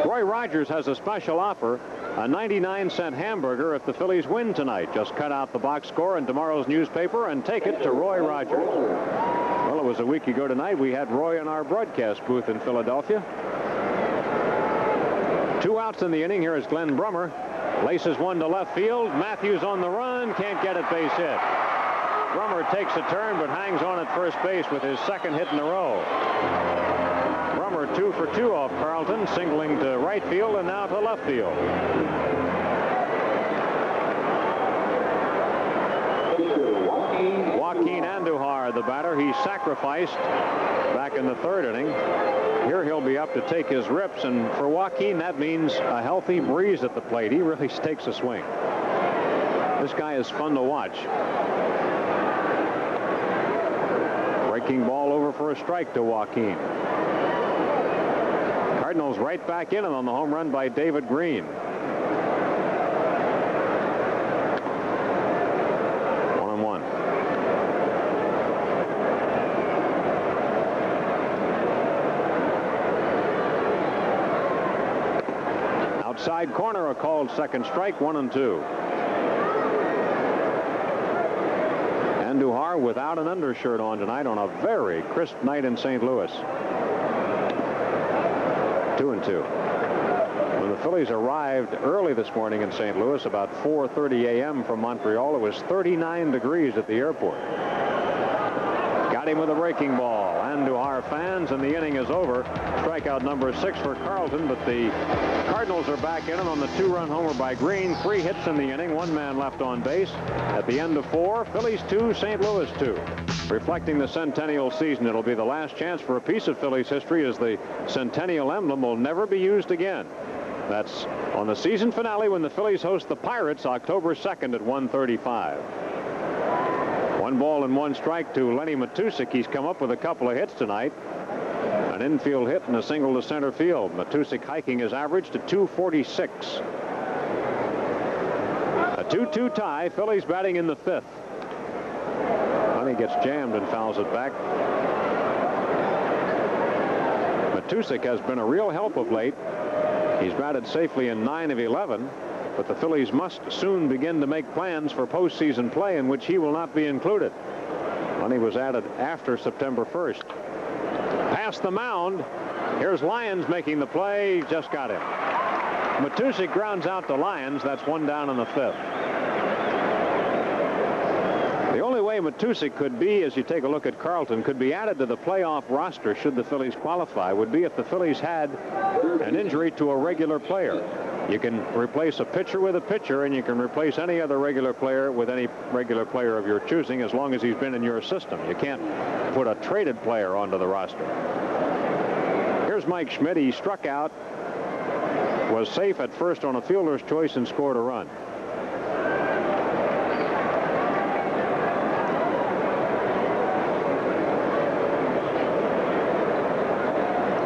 Roy Rogers has a special offer, a 99-cent hamburger if the Phillies win tonight. Just cut out the box score in tomorrow's newspaper and take it to Roy Rogers. Well, it was a week ago tonight. We had Roy in our broadcast booth in Philadelphia. 2 outs in the inning. Here is Glenn Brummer. Laces one to left field. Matthews on the run. Can't get it, base hit. Brummer takes a turn but hangs on at first base with his second hit in a row. Brummer 2 for 2 off Carlton, singling to right field and now to left field. Joaquin Andujar, the batter, he sacrificed back in the 3rd inning. Here he'll be up to take his rips, and for Joaquin that means a healthy breeze at the plate. He really takes a swing. This guy is fun to watch. Breaking ball over for a strike to Joaquin. Cardinals right back in on the home run by David Green. 1-1. Outside corner, a called second strike, 1-2. Andujar without an undershirt on tonight on a very crisp night in St. Louis. 2-2. When the Phillies arrived early this morning in St. Louis, about 4:30 a.m. from Montreal, it was 39 degrees at the airport. Got him with a breaking ball. Andujar fans, and the inning is over. Strikeout number 6 for Carlton, but the Cardinals are back in it on the 2-run homer by Green. 3 hits in the inning, 1 man left on base. At the end of 4, Phillies 2, St. Louis 2. Reflecting the centennial season, it'll be the last chance for a piece of Phillies history, as the centennial emblem will never be used again. That's on the season finale when the Phillies host the Pirates October 2nd at 1:35. 1 ball and 1 strike to Lenny Matusik. He's come up with a couple of hits tonight. An infield hit and a single to center field. Matusik hiking his average to 246. A 2-2 tie. Phillies batting in the 5th. Lenny gets jammed and fouls it back. Matusik has been a real help of late. He's batted safely in 9 of 11. But the Phillies must soon begin to make plans for postseason play, in which he will not be included. Lenny was added after September 1st. Past the mound. Here's Lyons making the play. Just got him. Matusik grounds out the Lyons. That's 1 down in the 5th. The only way Matusik could be, as you take a look at Carlton, could be added to the playoff roster should the Phillies qualify, would be if the Phillies had an injury to a regular player. You can replace a pitcher with a pitcher, and you can replace any other regular player with any regular player of your choosing, as long as he's been in your system. You can't put a traded player onto the roster. Here's Mike Schmidt. He struck out, was safe at first on a fielder's choice, and scored a run.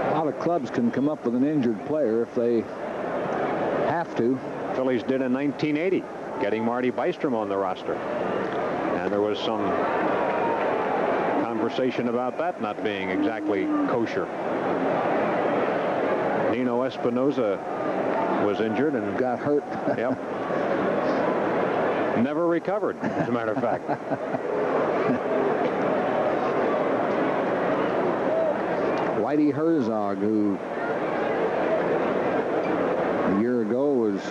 A lot of clubs can come up with an injured player if they have to. Phillies did in 1980, getting Marty Bystrom on the roster. And there was some conversation about that not being exactly kosher. Nino Espinosa was injured and got hurt. Yep. Never recovered, as a matter of fact. Whitey Herzog, who a year ago was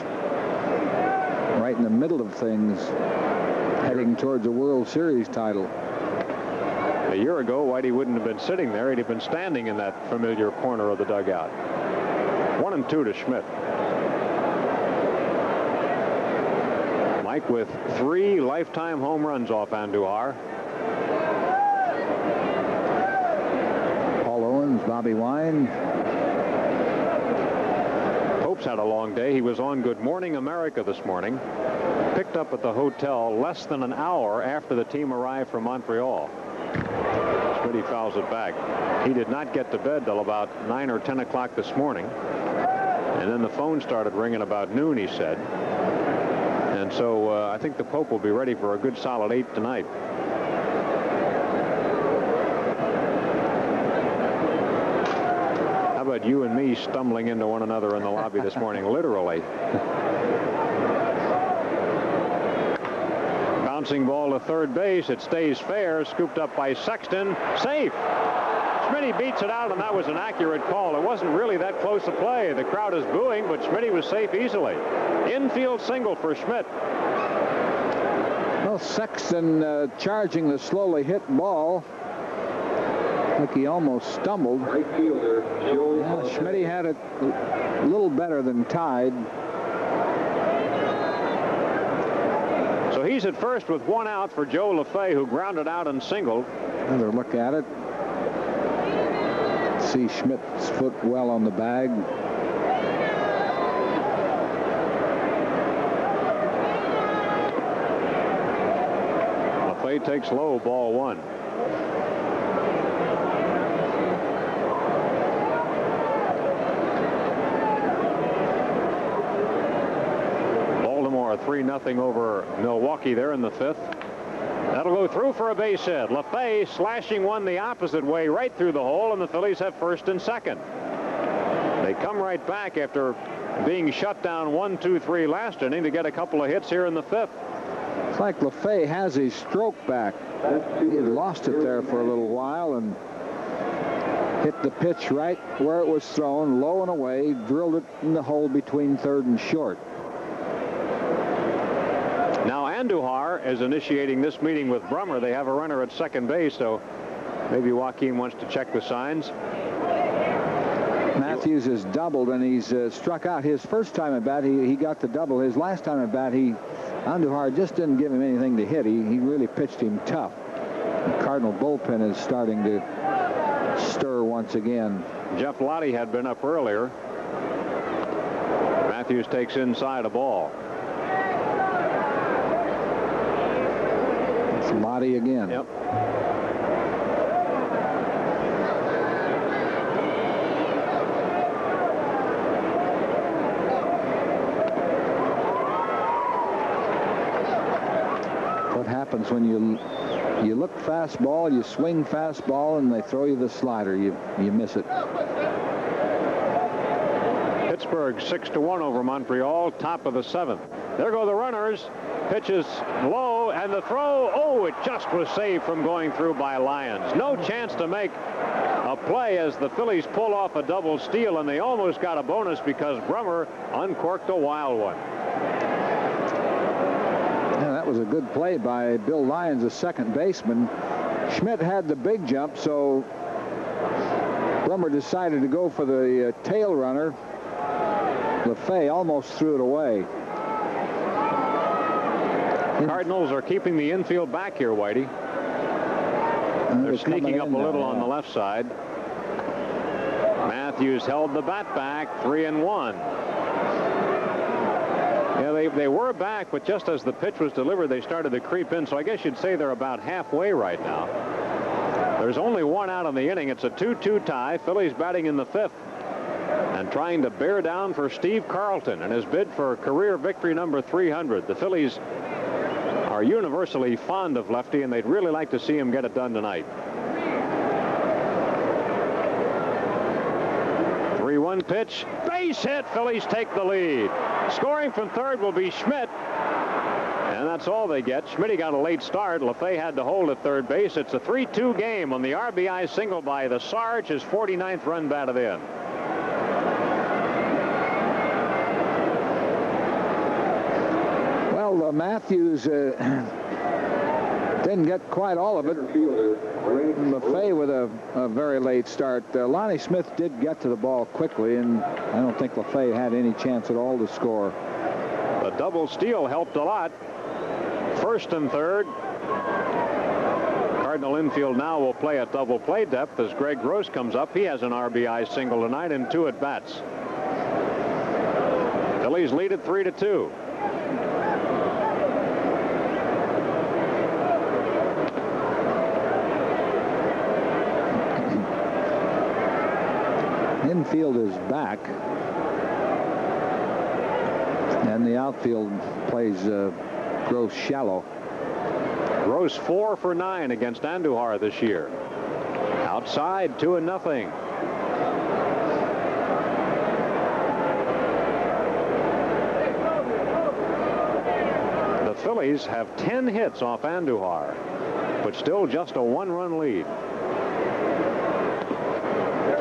right in the middle of things, heading towards a World Series title. A year ago, Whitey wouldn't have been sitting there. He'd have been standing in that familiar corner of the dugout. 1-2 to Schmidt. Mike with 3 lifetime home runs off Andujar. Paul Owens, Bobby Wine. Pope's had a long day. He was on Good Morning America this morning. Picked up at the hotel less than an hour after the team arrived from Montreal. Schmidt fouls it back. He did not get to bed till about 9 or 10 o'clock this morning. And then the phone started ringing about noon, he said. And so I think the Pope will be ready for a good solid 8 tonight. How about you and me stumbling into one another in the lobby this morning, literally? Bouncing ball to third base. It stays fair. Scooped up by Sexton. Safe. Schmidt beats it out, and that was an accurate call. It wasn't really that close a play. The crowd is booing, but Schmidt was safe easily. Infield single for Schmidt. Well, Sexton charging the slowly hit ball. Like he almost stumbled. Right fielder, Joe. Yeah, Schmidt had it a little better than tied. So he's at first with 1 out for Joe LaFay, who grounded out and singled. Another look at it. See Schmidt's foot well on the bag. LaFay takes low, ball 1. Baltimore 3-0 over Milwaukee there in the 5th. That'll go through for a base hit. LaFay slashing one the opposite way right through the hole, and the Phillies have first and second. They come right back after being shut down 1-2-3 last inning to get a couple of hits here in the 5th. It's like LaFay has his stroke back. He had lost it there for a little while and hit the pitch right where it was thrown, low and away, drilled it in the hole between third and short. Now Andujar is initiating this meeting with Brummer. They have a runner at second base, so maybe Joaquin wants to check the signs. Matthews has doubled, and he's struck out. His first time at bat, he got the double. His last time at bat, Andujar just didn't give him anything to hit. He really pitched him tough. The Cardinal bullpen is starting to stir once again. Jeff Lottie had been up earlier. Matthews takes inside a ball. It's Lottie again. Yep. What happens when you look fastball, you swing fastball, and they throw you the slider? You miss it. Pittsburgh 6-1 over Montreal, top of the 7th. There go the runners. Pitches low, and the throw. Oh, it just was saved from going through by Lyons. No chance to make a play as the Phillies pull off a double steal, and they almost got a bonus because Brummer uncorked a wild one. Yeah, that was a good play by Bill Lyons, the second baseman. Schmidt had the big jump, so Brummer decided to go for the tail runner. LaFay almost threw it away. Cardinals are keeping the infield back here, Whitey. They're sneaking up a little on the left side. Matthews held the bat back, 3-1. Yeah, they were back, but just as the pitch was delivered, they started to creep in. So I guess you'd say they're about halfway right now. There's only one out in the inning. It's a 2-2 tie. Phillies batting in the 5th and trying to bear down for Steve Carlton and his bid for career victory number 300. The Phillies are universally fond of Lefty, and they'd really like to see him get it done tonight. 3-1 pitch, base hit. Phillies take the lead. Scoring from third will be Schmidt, and that's all they get. Schmidt got a late start. LaFay had to hold at third base. It's a 3-2 game on the RBI single by the Sarge, his 49th run batted in. Matthews didn't get quite all of it. LaFay with a very late start. Lonnie Smith did get to the ball quickly, and I don't think LaFay had any chance at all to score. The double steal helped a lot. First and third. Cardinal infield now will play at double play depth as Greg Gross comes up. He has an RBI single tonight and 2 at-bats. Phillies lead at 3-2. Infield is back, and the outfield plays Gross shallow. Gross 4 for 9 against Andujar this year. Outside, 2-0. The Phillies have 10 hits off Andujar, but still just a 1-run lead.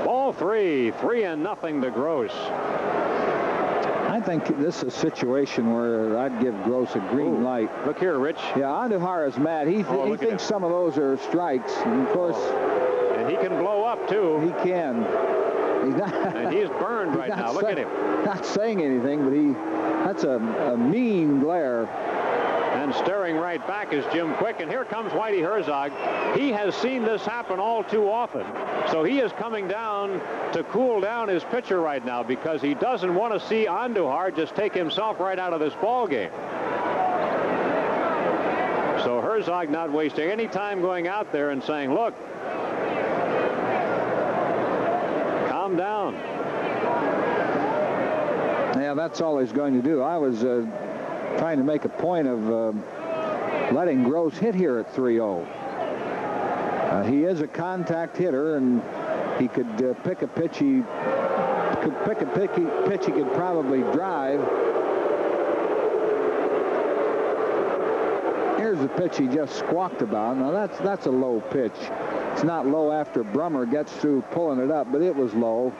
Ball 3-0 to Gross. I think this is a situation where I'd give Gross a green light. Look here, Rich. Yeah, Andujar is mad. He thinks some of those are strikes. And of course, and he can blow up too. He can. He's not. And he's burned right now. Look at him. Not saying anything, but that's a mean glare. And staring right back is Jim Quick. And here comes Whitey Herzog. He has seen this happen all too often. So he is coming down to cool down his pitcher right now because he doesn't want to see Andujar just take himself right out of this ball game. So Herzog not wasting any time going out there and saying, look, calm down. Yeah, that's all he's going to do. I was trying to make a point of letting Gross hit here at 3-0. He is a contact hitter, and he could pick a pitch. He could pick a pitch he could probably drive. Here's the pitch he just squawked about. Now that's a low pitch. It's not low after Brummer gets through pulling it up, but it was low.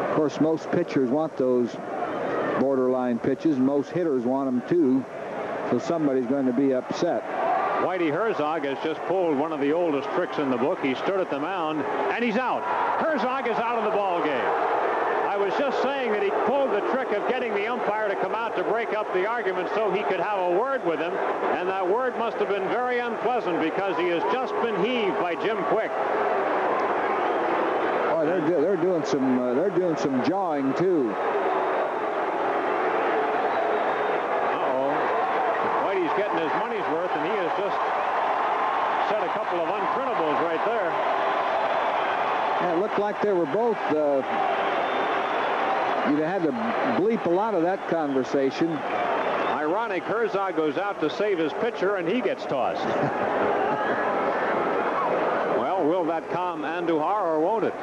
Of course, most pitchers want those borderline pitches. Most hitters want them too, so somebody's going to be upset. Whitey Herzog has just pulled one of the oldest tricks in the book. He stood at the mound, and he's out. Herzog is out of the ball game. I was just saying that he pulled the trick of getting the umpire to come out to break up the argument so he could have a word with him, and that word must have been very unpleasant because he has just been heaved by Jim Quick. Oh, they're doing some jawing too. Getting his money's worth, and he has just set a couple of unprintables right there. Yeah, it looked like they were both. You'd have had to bleep a lot of that conversation. Ironic, Herzog goes out to save his pitcher, and he gets tossed. Well, will that calm Andujar, or won't it?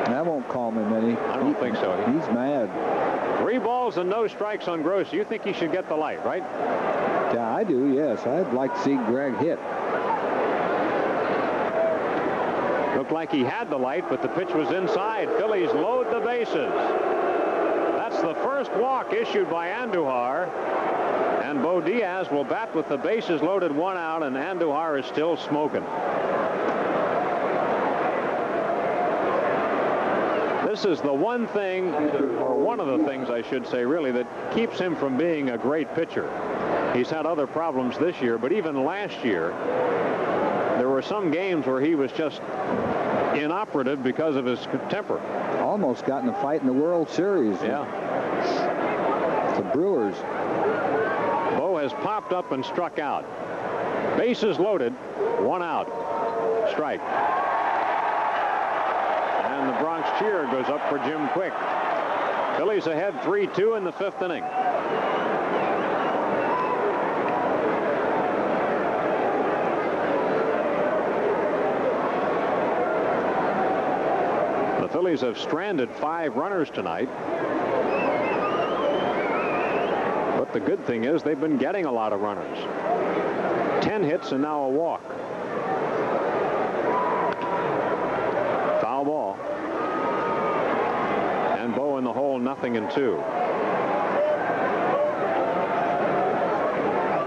That won't calm him any. I don't think so. He's mad. 3 balls and no strikes on Gross. You think he should get the light, right? Yeah, I do, yes. I'd like to see Greg hit. Looked like he had the light, but the pitch was inside. Phillies load the bases. That's the first walk issued by Andujar. And Bo Diaz will bat with the bases loaded, 1 out, and Andujar is still smoking. This is the one thing, or one of the things I should say really, that keeps him from being a great pitcher. He's had other problems this year, but even last year there were some games where he was just inoperative because of his temper. Almost got in a fight in the World Series. Yeah. The Brewers. Bo has popped up and struck out. Bases loaded, 1 out. Strike. And the Bronx cheer goes up for Jim Quick. Phillies ahead 3-2 in the 5th inning. The Phillies have stranded 5 runners tonight. But the good thing is they've been getting a lot of runners. 10 hits and now a walk. Foul ball. And Bo in the hole, 0-2.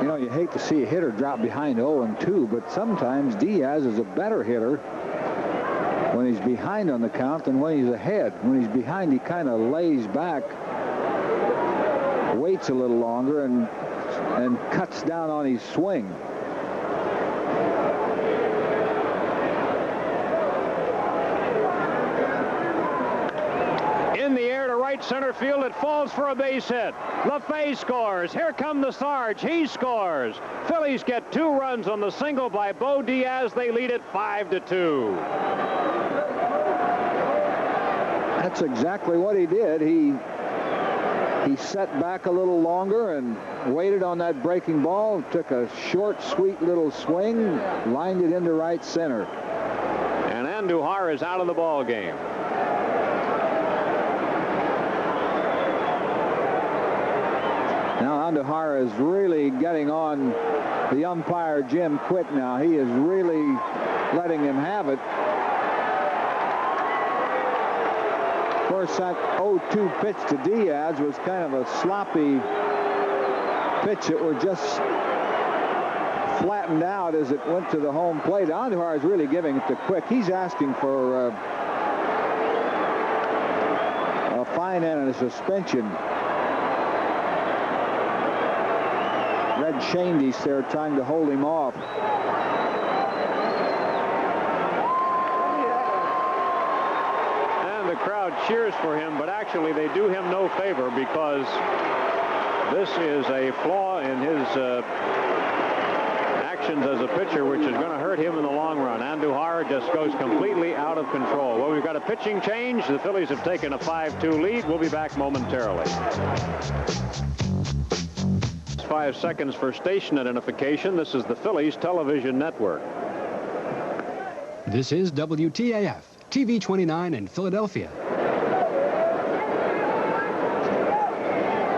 You know, you hate to see a hitter drop behind 0-2, but sometimes Diaz is a better hitter when he's behind on the count than when he's ahead. When he's behind, he kind of lays back, waits a little longer, and cuts down on his swing. In the air to right center field, it falls for a base hit. LaFay scores. Here come the Sarge. He scores. Phillies get 2 runs on the single by Bo Diaz. They lead it 5-2. That's exactly what he did. He sat back a little longer and waited on that breaking ball, took a short, sweet little swing, lined it into right center. And Andujar is out of the ball game. Now Andujar is really getting on the umpire, Jim Quick now. He is really letting him have it. Of course, that 0-2 pitch to Diaz was kind of a sloppy pitch that were just flattened out as it went to the home plate. Andujar is really giving it to Quick. He's asking for a fine and a suspension. Red Shandy's there trying to hold him off. And the crowd cheers for him, but actually they do him no favor because this is a flaw in his actions as a pitcher, which is going to hurt him in the long run. Andujar just goes completely out of control. Well, we've got a pitching change. The Phillies have taken a 5-2 lead. We'll be back momentarily. 5 seconds for station identification. This is the Phillies Television Network. This is WTAF, TV 29 in Philadelphia.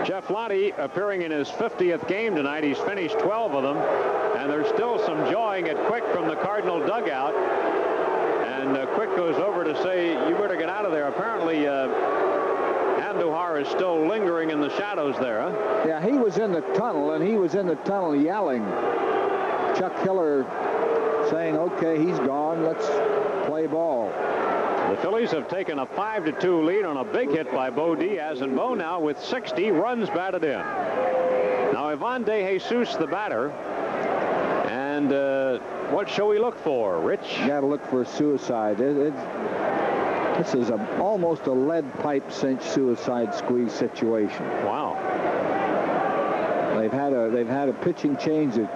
Jeff Lottie appearing in his 50th game tonight. He's finished 12 of them, and there's still some jawing at Quick from the Cardinal dugout. And Quick goes over to say, you better get out of there. Apparently, Andujar is still lingering in the shadows there. Huh? Yeah, he was in the tunnel, and he was in the tunnel yelling. Chuck Hiller saying, okay, he's gone. Let's play ball. The Phillies have taken a 5-2 lead on a big hit by Bo Diaz, and Bo now with 60 runs batted in. Now Ivan De Jesus, the batter, and what shall we look for, Rich? You got to look for a suicide. This is almost a lead pipe cinch suicide squeeze situation. Wow. They've had a pitching change to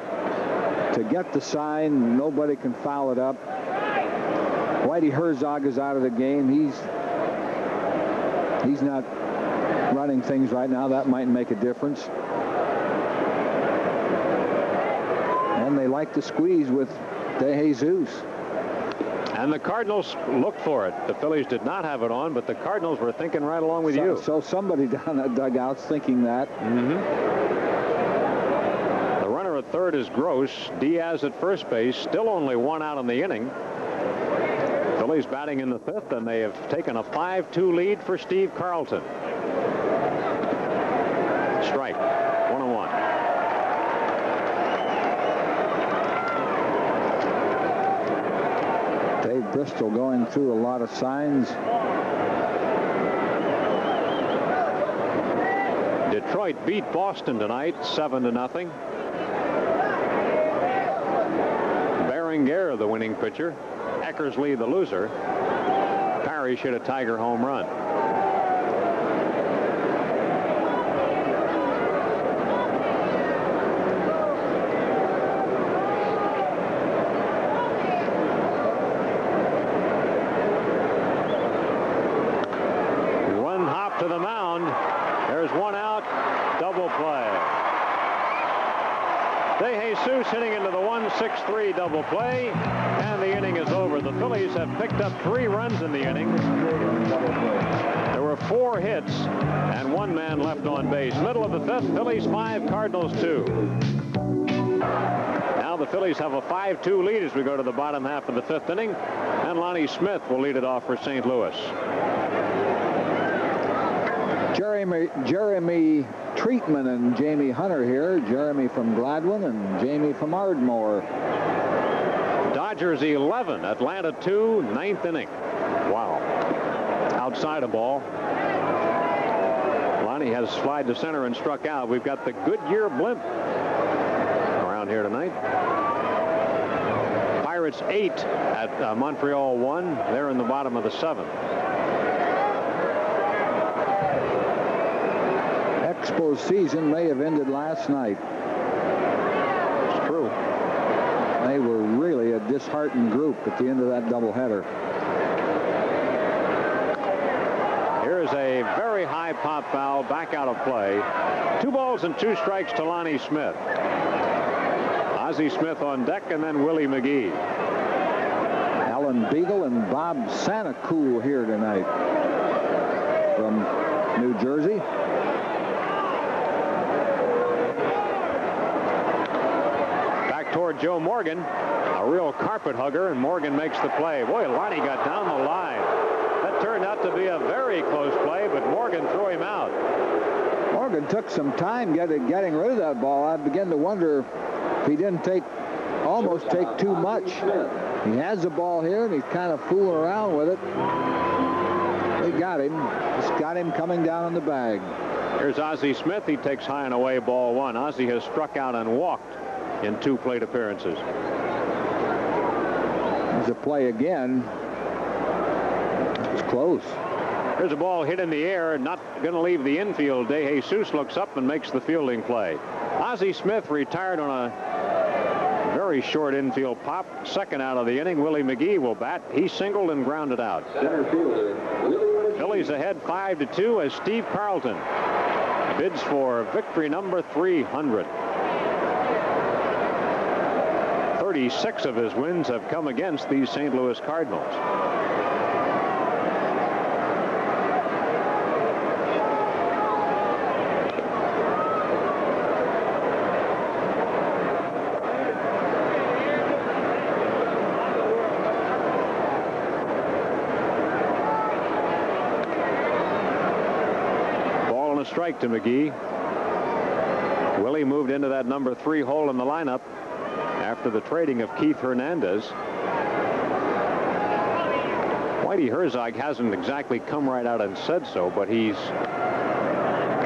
get the sign. Nobody can foul it up. Whitey Herzog is out of the game. He's not running things right now. That might make a difference. And they like to squeeze with De Jesus. And the Cardinals looked for it. The Phillies did not have it on, but the Cardinals were thinking right along with you. So somebody down that dugout's thinking that. Mm-hmm. The runner at third is Gross. Diaz at first base. Still only 1 out in the inning. Phillies batting in the 5th, and they have taken a 5-2 lead for Steve Carlton. Strike. 1-1. Dave Bristol going through a lot of signs. Detroit beat Boston tonight 7-0. Berenguer, the winning pitcher. Eckersley, the loser. Parrish hit a Tiger home run. One hop to the mound. There's one out. Double play. De Jesus hitting into the 1-6-3 double play, and the inning is over. The Phillies have picked up 3 runs in the inning. There were 4 hits and 1 man left on base. Middle of the 5th, Phillies 5, Cardinals 2. Now the Phillies have a 5-2 lead as we go to the bottom half of the 5th inning, and Lonnie Smith will lead it off for St. Louis. Jeremy Treatman and Jamie Hunter here. Jeremy from Gladwin and Jamie from Ardmore. Dodgers 11, Atlanta 2, 9th inning. Wow. Outside a ball. Lonnie has slid to center and struck out. We've got the Goodyear blimp around here tonight. Pirates 8 at Montreal 1. They're in the bottom of the 7th. Expos season may have ended last night. It's true. They were really a disheartened group at the end of that doubleheader. Here's a very high pop foul, back out of play. 2 balls and 2 strikes to Lonnie Smith. Ozzie Smith on deck, and then Willie McGee. Alan Beagle and Bob Santacool here tonight from New Jersey. Toward Joe Morgan, a real carpet hugger, and Morgan makes the play. Boy, Lonnie got down the line. That turned out to be a very close play, but Morgan threw him out. Morgan took some time getting rid of that ball. I began to wonder if he didn't almost take too much. He has the ball here, and he's kind of fooling around with it. They got him. Just got him coming down on the bag. Here's Ozzie Smith. He takes high and away ball 1. Ozzie has struck out and walked in 2 plate appearances. There's a play again. It's close. There's a ball hit in the air, not going to leave the infield. De Jesus looks up and makes the fielding play. Ozzie Smith retired on a very short infield pop. 2nd out of the inning. Willie McGee will bat. He singled and grounded out. Center fielder, Willie. Phillies ahead 5-2 as Steve Carlton bids for victory number 300. 36 of his wins have come against these St. Louis Cardinals. Ball and a strike to McGee. Willie moved into that number 3 hole in the lineup after the trading of Keith Hernandez. Whitey Herzog hasn't exactly come right out and said so, but he's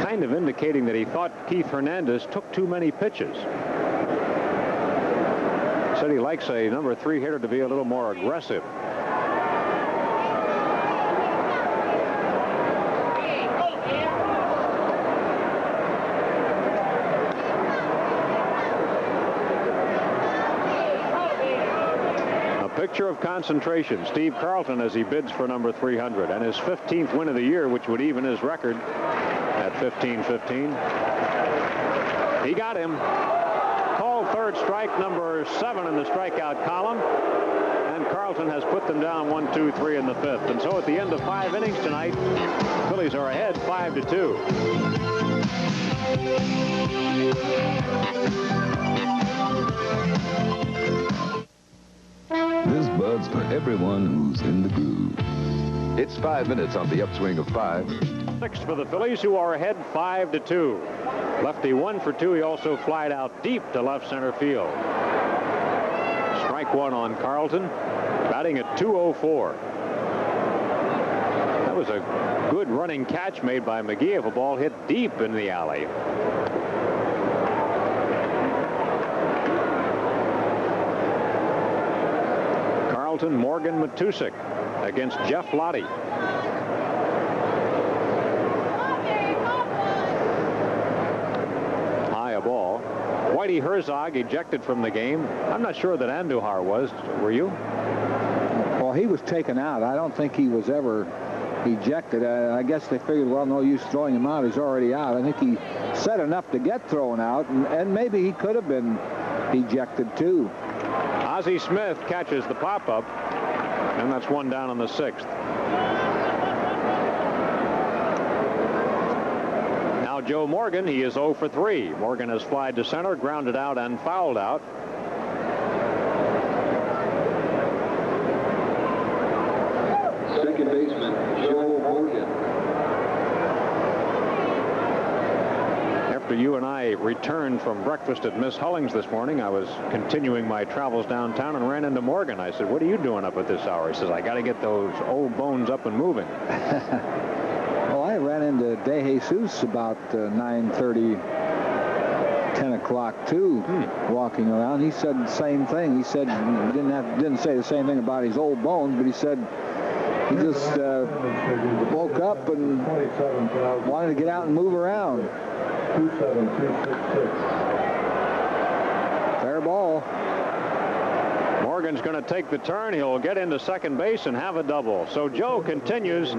kind of indicating that he thought Keith Hernandez took too many pitches. Said he likes a number 3 hitter to be a little more aggressive. Picture of concentration. Steve Carlton as he bids for number 300 and his 15th win of the year, which would even his record at 15-15. He got him. Called 3rd strike, number 7 in the strikeout column, and Carlton has put them down 1, 2, 3 in the 5th. And so at the end of 5 innings tonight, Phillies are ahead 5-2. This earbuds for everyone who's in the groove. It's 5 minutes on the upswing of 5. Six for the Phillies, who are ahead 5-2. Lefty 1 for 2. He also flied out deep to left center field. Strike one on Carlton, batting at 204. That was a good running catch made by McGee if a ball hit deep in the alley. Carlton, Morgan, Matusik against Jeff Lottie. High a ball. Whitey Herzog ejected from the game. I'm not sure that Andujar was. Were you? Well, he was taken out. I don't think he was ever ejected. I guess they figured, well, no use throwing him out. He's already out. I think he said enough to get thrown out, and maybe he could have been ejected too. Ozzie Smith catches the pop-up, and that's one down in the sixth. Now Joe Morgan, he is 0 for 3. Morgan has flied to center, grounded out, and fouled out. Second baseman, Joe Morgan. After you and I returned from breakfast at Miss Hulling's this morning, I was continuing my travels downtown and ran into Morgan. I said, "What are you doing up at this hour?" He says, "I got to get those old bones up and moving." Well, I ran into De Jesus about 9:30, 10 o'clock too, walking around. He said the same thing. He said he didn't say the same thing about his old bones, but he said he just woke up and wanted to get out and move around. 27266. Fair ball. Morgan's going to take the turn. He'll get into second base and have a double. So Joe continues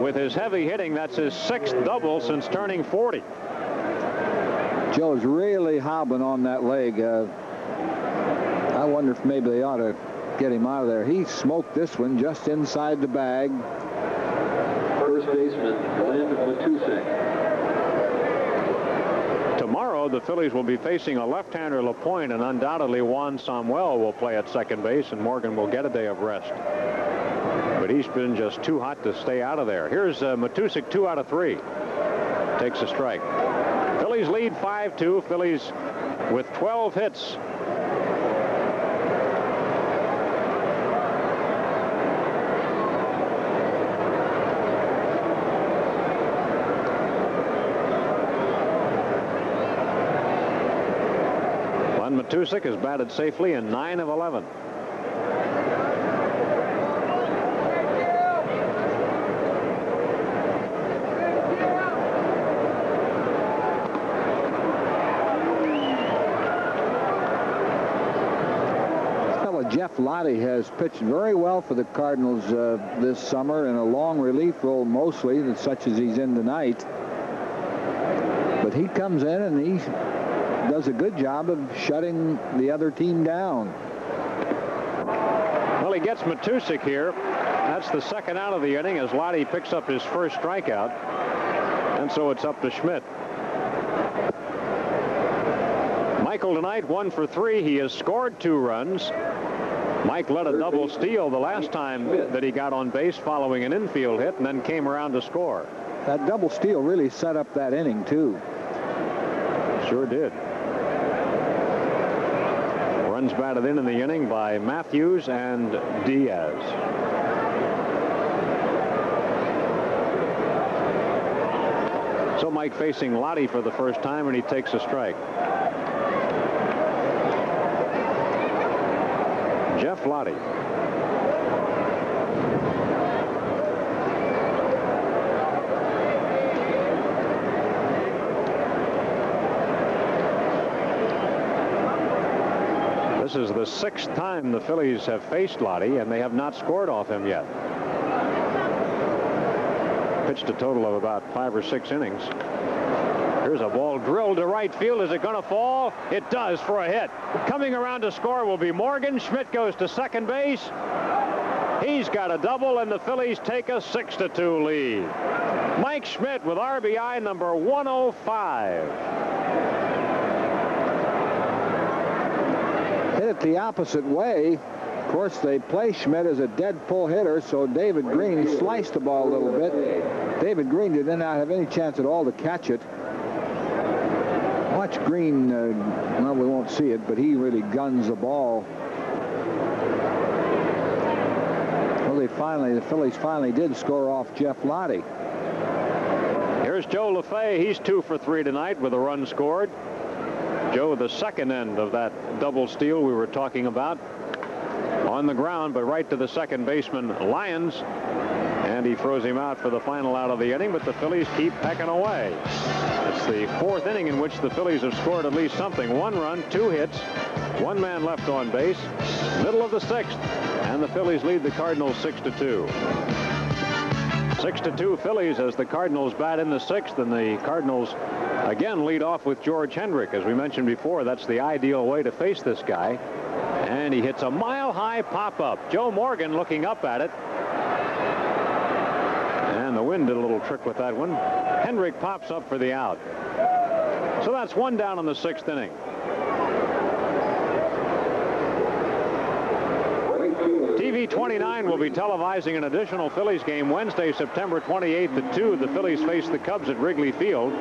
with his heavy hitting. That's his 6th double since turning 40. Joe's really hobbling on that leg. I wonder if maybe they ought to get him out of there. He smoked this one just inside the bag. First baseman, Glenn Matusik. Tomorrow, the Phillies will be facing a left-hander, LaPointe, and undoubtedly Juan Samuel will play at second base, and Morgan will get a day of rest. But he's been just too hot to stay out of there. Here's Matusik, 2 out of 3. Takes a strike. Phillies lead 5-2. Phillies with 12 hits. Matusik has batted safely in 9 of 11. Jeff Lottie has pitched very well for the Cardinals this summer in a long relief role mostly, such as he's in tonight. But he comes in and he does a good job of shutting the other team down. Well, he gets Matusik here. That's the second out of the inning as Lottie picks up his first strikeout. And so it's up to Schmidt. Michael tonight 1 for 3. He has scored 2 runs. Mike led a double steal the last time that he got on base following an infield hit and then came around to score. That double steal really set up that inning too. Sure did. Runs batted in the inning by Matthews and Diaz. So Mike facing Lottie for the first time, and he takes a strike. Jeff Lottie. This is the 6th time the Phillies have faced Lottie, and they have not scored off him yet. Pitched a total of about 5 or 6 innings. Here's a ball drilled to right field. Is it going to fall? It does for a hit. Coming around to score will be Morgan. Schmidt goes to second base. He's got a double, and the Phillies take a 6-2 lead. Mike Schmidt with RBI number 105. Hit it the opposite way. Of course, they play Schmidt as a dead pull hitter, so David Green sliced the ball a little bit. David Green did not have any chance at all to catch it. Watch Green, well, we won't see it, but he really guns the ball. Well, the Phillies finally did score off Jeff Lottie. Here's Joe LaFay. He's 2 for 3 tonight with a run scored. Joe, the second end of that double steal we were talking about. On the ground, but right to the second baseman, Lyons. And he throws him out for the final out of the inning, but the Phillies keep pecking away. It's the 4th inning in which the Phillies have scored at least something. 1 run, 2 hits, 1 man left on base. Middle of the 6th, and the Phillies lead the Cardinals 6-2. 6-2 Phillies as the Cardinals bat in the 6th, and the Cardinals again lead off with George Hendrick. As we mentioned before, that's the ideal way to face this guy. And he hits a mile-high pop-up. Joe Morgan looking up at it. And the wind did a little trick with that one. Hendrick pops up for the out. So that's 1 down in the 6th inning. TV 29 will be televising an additional Phillies game Wednesday, September 28th at 2. The Phillies face the Cubs at Wrigley Field.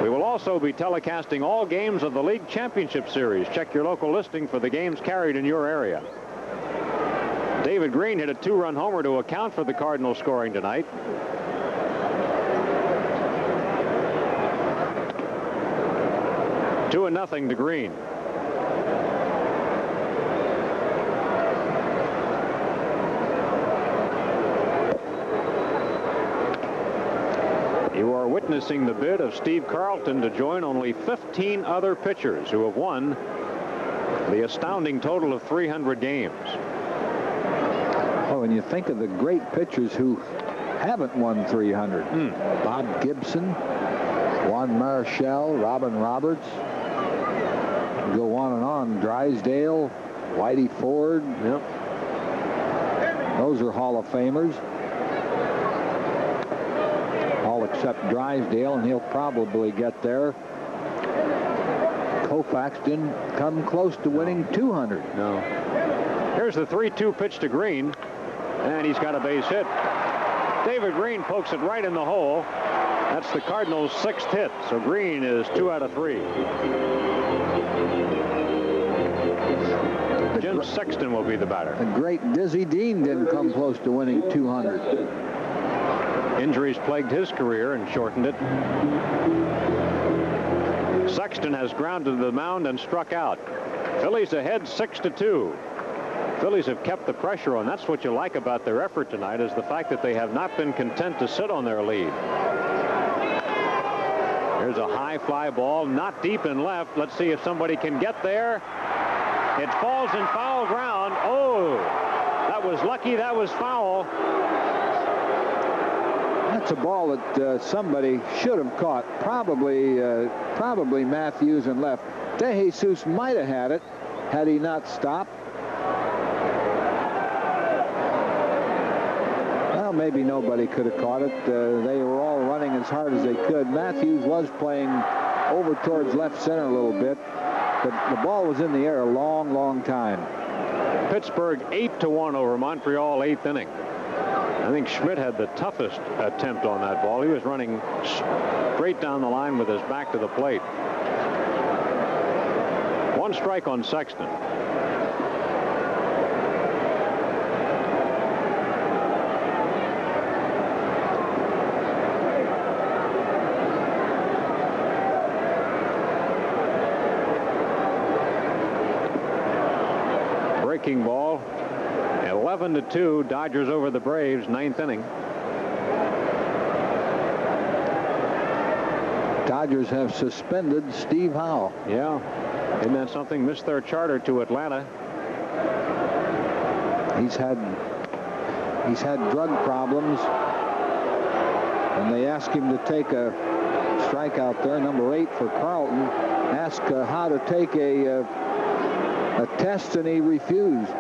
We will also be telecasting all games of the League Championship Series. Check your local listing for the games carried in your area. David Green hit a 2-run homer to account for the Cardinals scoring tonight. Two and nothing to Green. You are witnessing the bid of Steve Carlton to join only 15 other pitchers who have won the astounding total of 300 games. Oh, and you think of the great pitchers who haven't won 300. Bob Gibson, Juan Marichal, Robin Roberts. Go on and on. Drysdale, Whitey Ford. Yep. Those are Hall of Famers. All except Drysdale, and he'll probably get there. Koufax didn't come close to winning 200. No. Here's the 3-2 pitch to Green, and he's got a base hit. David Green pokes it right in the hole. That's the Cardinals' 6th hit, so Green is 2 out of 3. Jim Sexton will be the batter. The great Dizzy Dean didn't come close to winning 200. Injuries plagued his career and shortened it. Sexton has grounded to the mound and struck out. Phillies ahead 6-2. Phillies have kept the pressure on. That's what you like about their effort tonight, is the fact that they have not been content to sit on their lead. Here's a high fly ball, not deep in left. Let's see if somebody can get there. It falls in foul ground. Oh, that was lucky. That was foul. That's a ball that somebody should have caught. Probably Matthews and left. DeJesus might have had it had he not stopped. Well, maybe nobody could have caught it. They were all running as hard as they could. Matthews was playing over towards left center a little bit, but the ball was in the air a long, long time. Pittsburgh 8-1 over Montreal, 8th inning. I think Schmidt had the toughest attempt on that ball. He was running straight down the line with his back to the plate. 1 strike on Sexton. Breaking ball. 11-2, Dodgers over the Braves, 9th inning. Dodgers have suspended Steve Howe. Yeah, isn't that something? Missed their charter to Atlanta. He's had drug problems, and they asked him to take a strikeout there, number 8 for Carlton. Asked how to take a test, and he refused.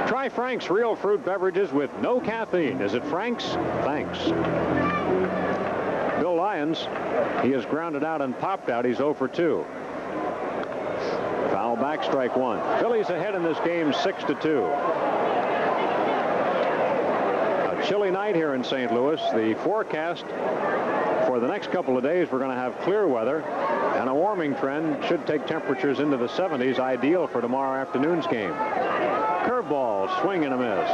Try Frank's real fruit beverages with no caffeine. Is it Frank's? Thanks. Bill Lyons, he is grounded out and popped out. He's 0 for 2. Foul back, strike one. Phillies ahead in this game 6-2. A chilly night here in St. Louis. The forecast for the next couple of days, we're going to have clear weather, and a warming trend should take temperatures into the 70s, ideal for tomorrow afternoon's game. Curveball, swing and a miss.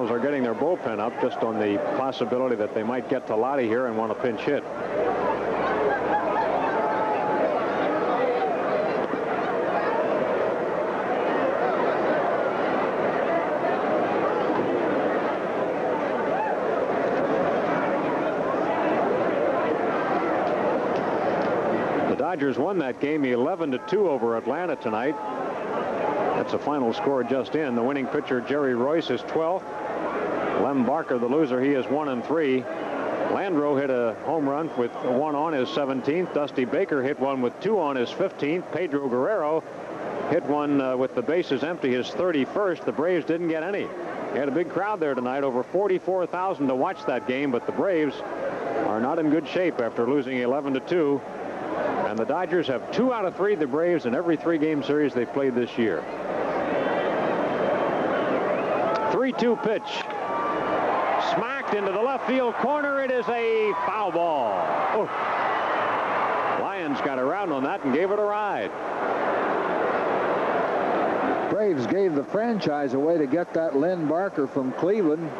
Are getting their bullpen up just on the possibility that they might get to Lottie here and want a pinch hit. The Dodgers won that game 11-2 over Atlanta tonight. That's a final score just in. The winning pitcher, Jerry Royce, is 12th. Lem Barker, the loser, he is 1-3. Landreau hit a home run with one on his 17th. Dusty Baker hit one with two on his 15th. Pedro Guerrero hit one with the bases empty, his 31st. The Braves didn't get any. They had a big crowd there tonight, over 44,000 to watch that game, but the Braves are not in good shape after losing 11-2. And the Dodgers have 2 out of 3 the Braves in every 3-game series they've played this year. 3-2 pitch. Smacked into the left field corner. It is a foul ball. Oh. Lions got around on that and gave it a ride. Braves gave the franchise away to get that Len Barker from Cleveland.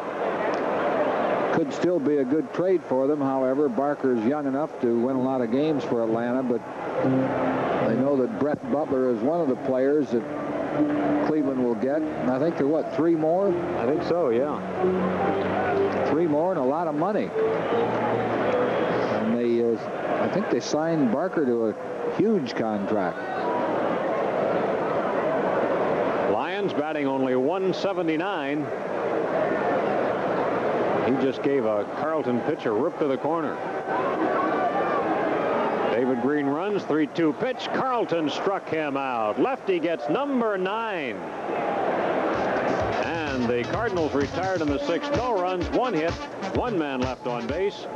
Could still be a good trade for them. However, Barker is young enough to win a lot of games for Atlanta, but they know that Brett Butler is one of the players that Cleveland will get. And I think they're, what, 3 more? I think so, yeah. 3 more and a lot of money. And they, I think they signed Barker to a huge contract. Lions batting only 179. He just gave a Carlton pitcher rip to the corner. David Green runs, 3-2 pitch. Carlton struck him out. Lefty gets number 9. And the Cardinals retired in the 6th. No runs, 1 hit, 1 man left on base.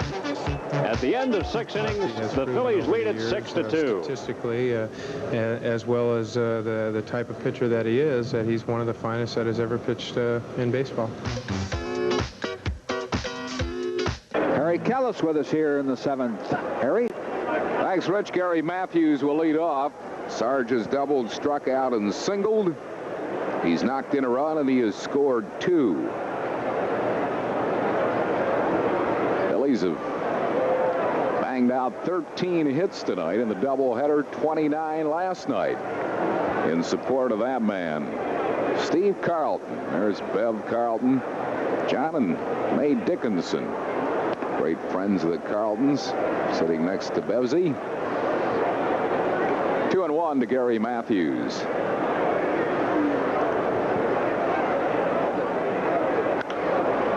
At the end of 6 innings, the Phillies lead it 6-2. Statistically, as well as the type of pitcher that he is, that he's one of the finest that has ever pitched in baseball. Harry Kellis with us here in the 7th. Harry? Thanks, Rich. Gary Matthews will lead off. Sarge has doubled, struck out, and singled. He's knocked in a run, and he has scored 2. Phillies have banged out 13 hits tonight in the doubleheader, 29 last night. In support of that man, Steve Carlton. There's Bev Carlton, John and May Dickinson. Great friends of the Carltons, sitting next to Bevsy. 2-1 to Gary Matthews.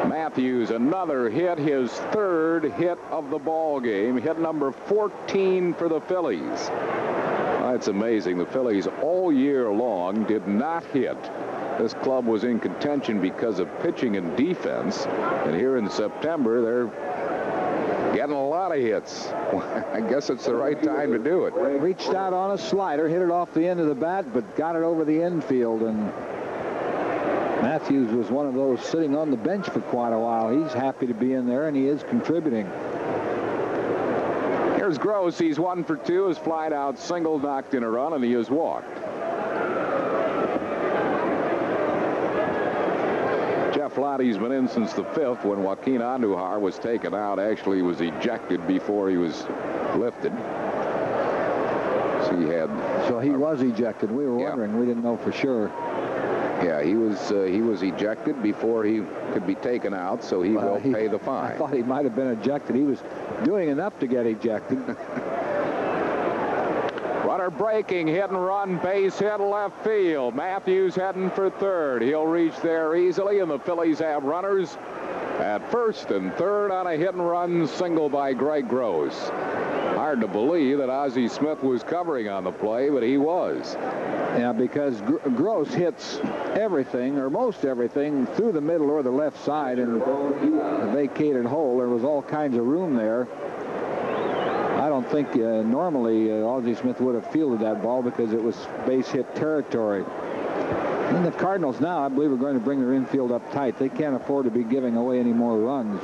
Matthews, another hit, his 3rd hit of the ball game, hit number 14 for the Phillies. That's amazing. The Phillies all year long did not hit. This club was in contention because of pitching and defense, and here in September they're getting a lot of hits. I guess it's the right time to do it. Reached out on a slider, hit it off the end of the bat, but got it over the infield. And Matthews was one of those sitting on the bench for quite a while. He's happy to be in there, and he is contributing. Here's Gross. He's 1 for 2. His flied out single, knocked in a run, and he has walked. Jeff Lottie's been in since the 5th when Joaquin Andujar was taken out. Actually, he was ejected before he was lifted. So he was ejected. We were wondering. We didn't know for sure. Yeah, he was ejected before he could be taken out, so he will pay the fine. I thought he might have been ejected. He was doing enough to get ejected. Runner breaking, hit and run, base hit left field. Matthews heading for 3rd. He'll reach there easily, and the Phillies have runners At first and third on a hit and run single by Greg Gross. Hard to believe that Ozzie Smith was covering on the play, but he was. Yeah, because Gross hits everything, or most everything, through the middle or the left side in a vacated hole. There was all kinds of room there. I don't think normally Ozzie Smith would have fielded that ball because it was base hit territory. And the Cardinals now, I believe, are going to bring their infield up tight. They can't afford to be giving away any more runs.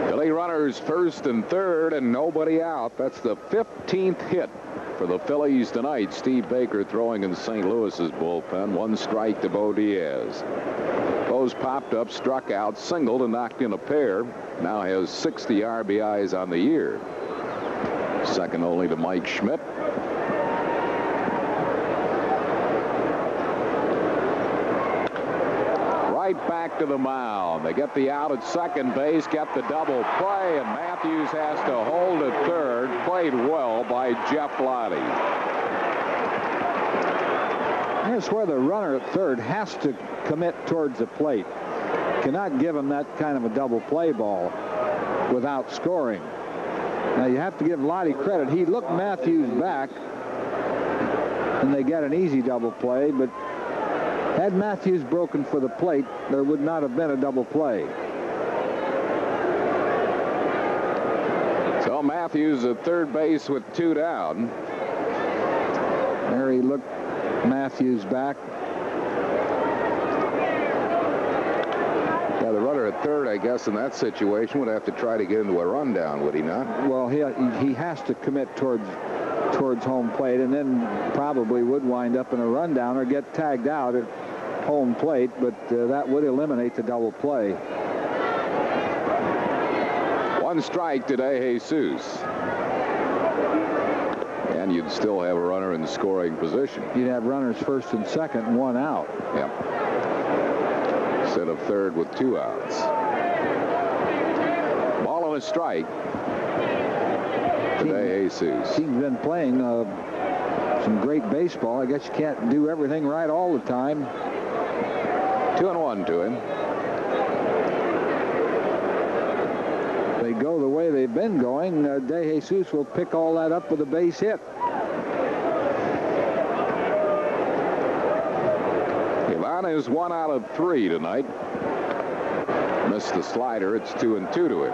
Philly runners first and third and nobody out. That's the 15th hit for the Phillies tonight. Steve Baker throwing in St. Louis's bullpen. 1 strike to Bo Diaz. Bo's popped up, struck out, singled, and knocked in a pair. Now has 60 RBIs on the year. Second only to Mike Schmidt. Right back to the mound. They get the out at second base, get the double play, and Matthews has to hold at third. Played well by Jeff Lottie. Here's where the runner at third has to commit towards the plate. Cannot give him that kind of a double play ball without scoring. Now you have to give Lottie credit. He looked Matthews back, and they get an easy double play, but had Matthews broken for the plate, there would not have been a double play. So Matthews at third base with 2 down. There he looked Matthews back. Yeah, the runner at third, I guess, in that situation would have to try to get into a rundown, would he not? Well, he has to commit towards home plate, and then probably would wind up in a rundown or get tagged out at home plate, but that would eliminate the double play. 1 strike today, Jesus. And you'd still have a runner in scoring position. You'd have runners first and second, 1 out. Yep. Instead of third with 2 outs. Ball and a strike. Today, Jesus. He's been playing some great baseball. I guess you can't do everything right all the time. 2-1 to him. They go the way they've been going. De Jesus will pick all that up with a base hit. Ivan is 1 out of 3 tonight. Missed the slider. It's 2-2 to him.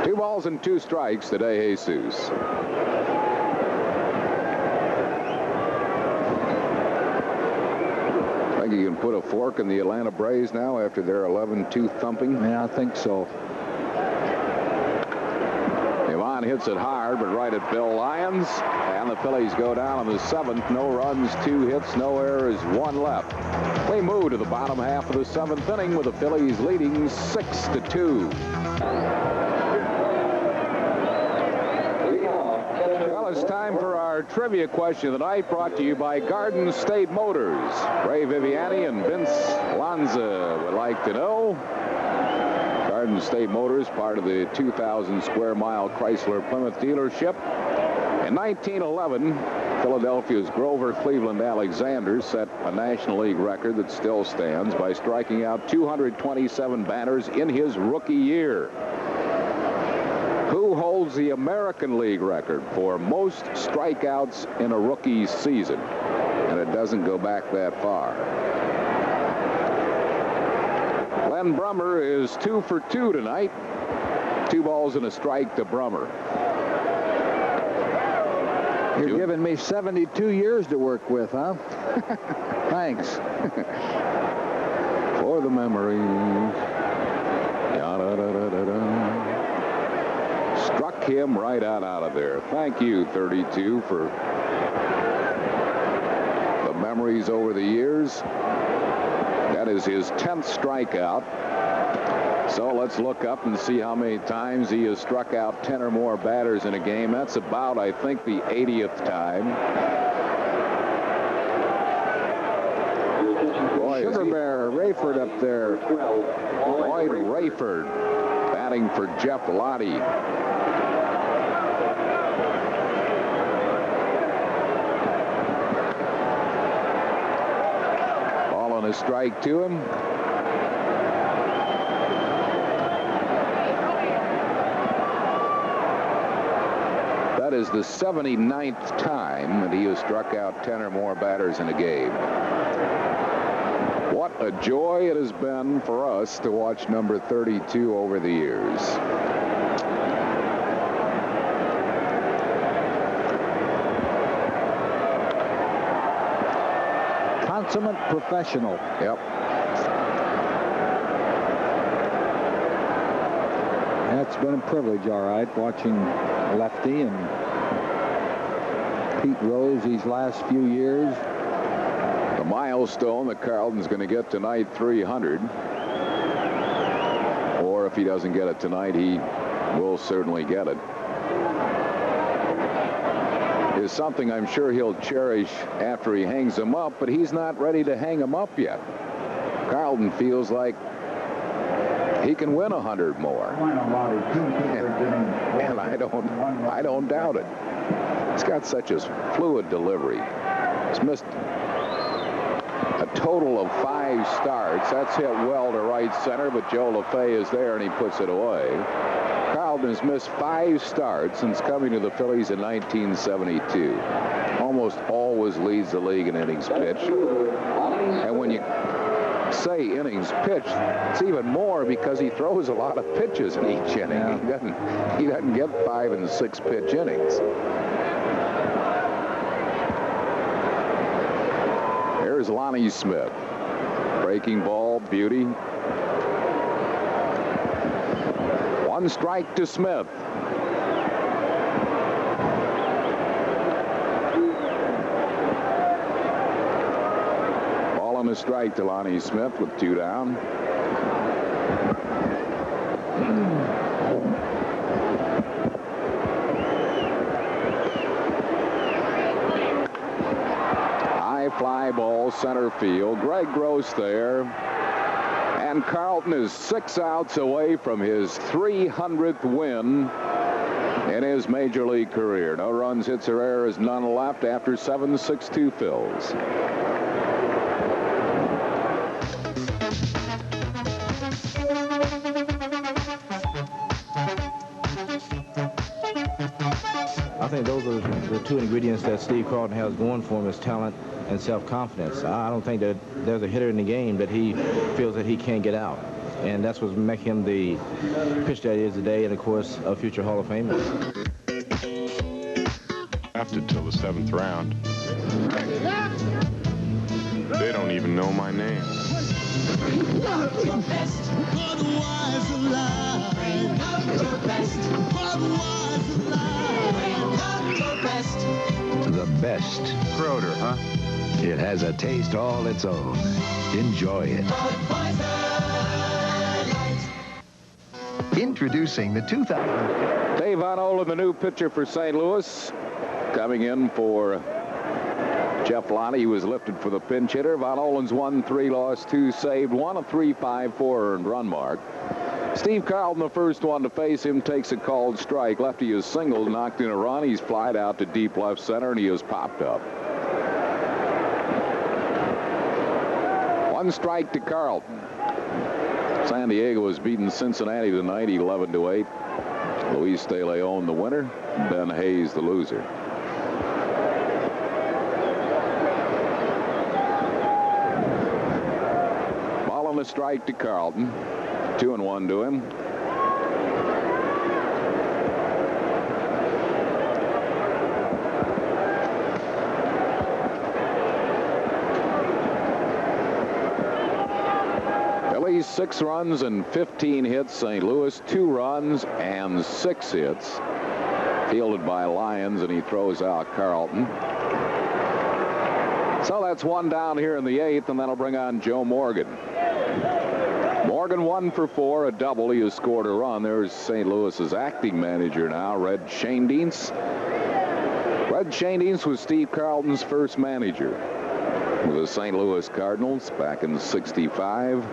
Two balls and 2 strikes to De Jesus. Think you can put a fork in the Atlanta Braves now after their 11-2 thumping? Yeah, I think so. Ivan hits it hard, but right at Bill Lyons. And the Phillies go down in the 7th. No runs, 2 hits, no errors, 1 left. We move to the bottom half of the 7th inning with the Phillies leading 6-2. Well, it's time for our trivia question of the night, brought to you by Garden State Motors. Ray Viviani and Vince Lanza would like to know. Garden State Motors, part of the 2,000 square mile Chrysler Plymouth dealership. In 1911, Philadelphia's Grover Cleveland Alexander set a National League record that still stands by striking out 227 batters in his rookie year. Who holds the American League record for most strikeouts in a rookie's season? And it doesn't go back that far. Len Brummer is 2 for 2 tonight. 2 balls and a strike to Brummer. You're giving me 72 years to work with, huh? Thanks. For the memories. Struck him right out of there. Thank you, 32, for the memories over the years. That is his 10th strikeout. So let's look up and see how many times he has struck out 10 or more batters in a game. That's about, I think, the 80th time. Boy, Sugar Bear, Rayford up there. Lloyd Rayford batting for Jeff Lottie. a strike to him. That is the 79th time that he has struck out 10 or more batters in a game. What a joy it has been for us to watch number 32 over the years. Consummate professional. Yep. That's been a privilege, all right, watching Lefty and Pete Rose these last few years. The milestone that Carlton's going to get tonight, 300. Or if he doesn't get it tonight, he will certainly get it. Is something I'm sure he'll cherish after he hangs them up, but he's not ready to hang them up yet. Carlton feels like he can win 100 more. And I don't doubt it. He's got such a fluid delivery. He's missed a total of 5 starts. That's hit well to right center, but Joe LaFay is there and he puts it away. Carlton has missed 5 starts since coming to the Phillies in 1972. Almost always leads the league in innings pitched. And when you say innings pitched, it's even more because he throws a lot of pitches in each inning. Yeah. He doesn't get 5 and 6 pitch innings. Here's Lonnie Smith. Breaking ball, beauty. 1 strike to Smith. Ball and a strike to Lonnie Smith with 2 down. High fly ball, center field. Greg Gross there. And Carlton is 6 outs away from his 300th win in his major league career. No runs, hits, or errors, none left after 7 6-2 Phils. I think those are the 2 ingredients that Steve Carlton has going for him, is talent and self-confidence. I don't think that there's a hitter in the game that he feels that he can't get out. And that's what's making him the pitcher that he is today, and, of course, a future Hall of Famer. After till the 7th round. They don't even know my name. The best. Croder, huh? It has a taste all its own. Enjoy it. Introducing the 2000. Dave Van Olen, the new pitcher for St. Louis, coming in for Jeff Lonnie. He was lifted for the pinch hitter. Van Olen's 1 3, lost 2, saved 1, a 3.54 earned run mark. Steve Carlton, the first one to face him, takes a called strike. Lefty is singled, knocked in a run. He's flied out to deep left center, and he is popped up. 1 strike to Carlton. San Diego has beaten Cincinnati tonight, 11-8. Luis De Leon, the winner. Ben Hayes, the loser. Ball on the strike to Carlton. 2-1 to him. Phillies 6 runs and 15 hits. St. Louis 2 runs and 6 hits. Fielded by Lyons, and he throws out Carlton. So that's 1 down here in the 8th, and that'll bring on Joe Morgan. Morgan 1 for 4, a double. He has scored a run. There's St. Louis's acting manager now, Red Schoendienst. Red Schoendienst was Steve Carlton's first manager with the St. Louis Cardinals back in '65.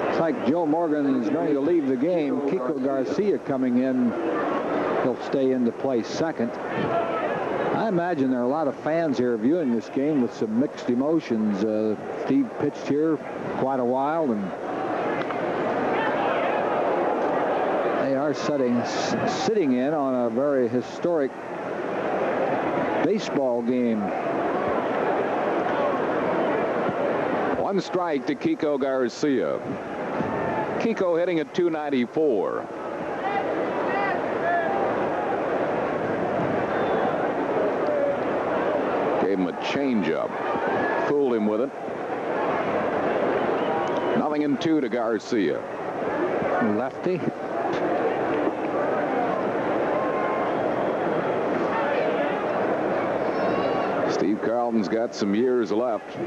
It's like Joe Morgan is going to leave the game. Kiko Garcia coming in. He'll stay into play second. I imagine there are a lot of fans here viewing this game with some mixed emotions. Steve pitched here quite a while, and they are sitting in on a very historic baseball game. One strike to Kiko Garcia. Kiko hitting at .294. Gave him a changeup. Fooled him with it. 0-2 to Garcia. Lefty. Steve Carlton's got some years left.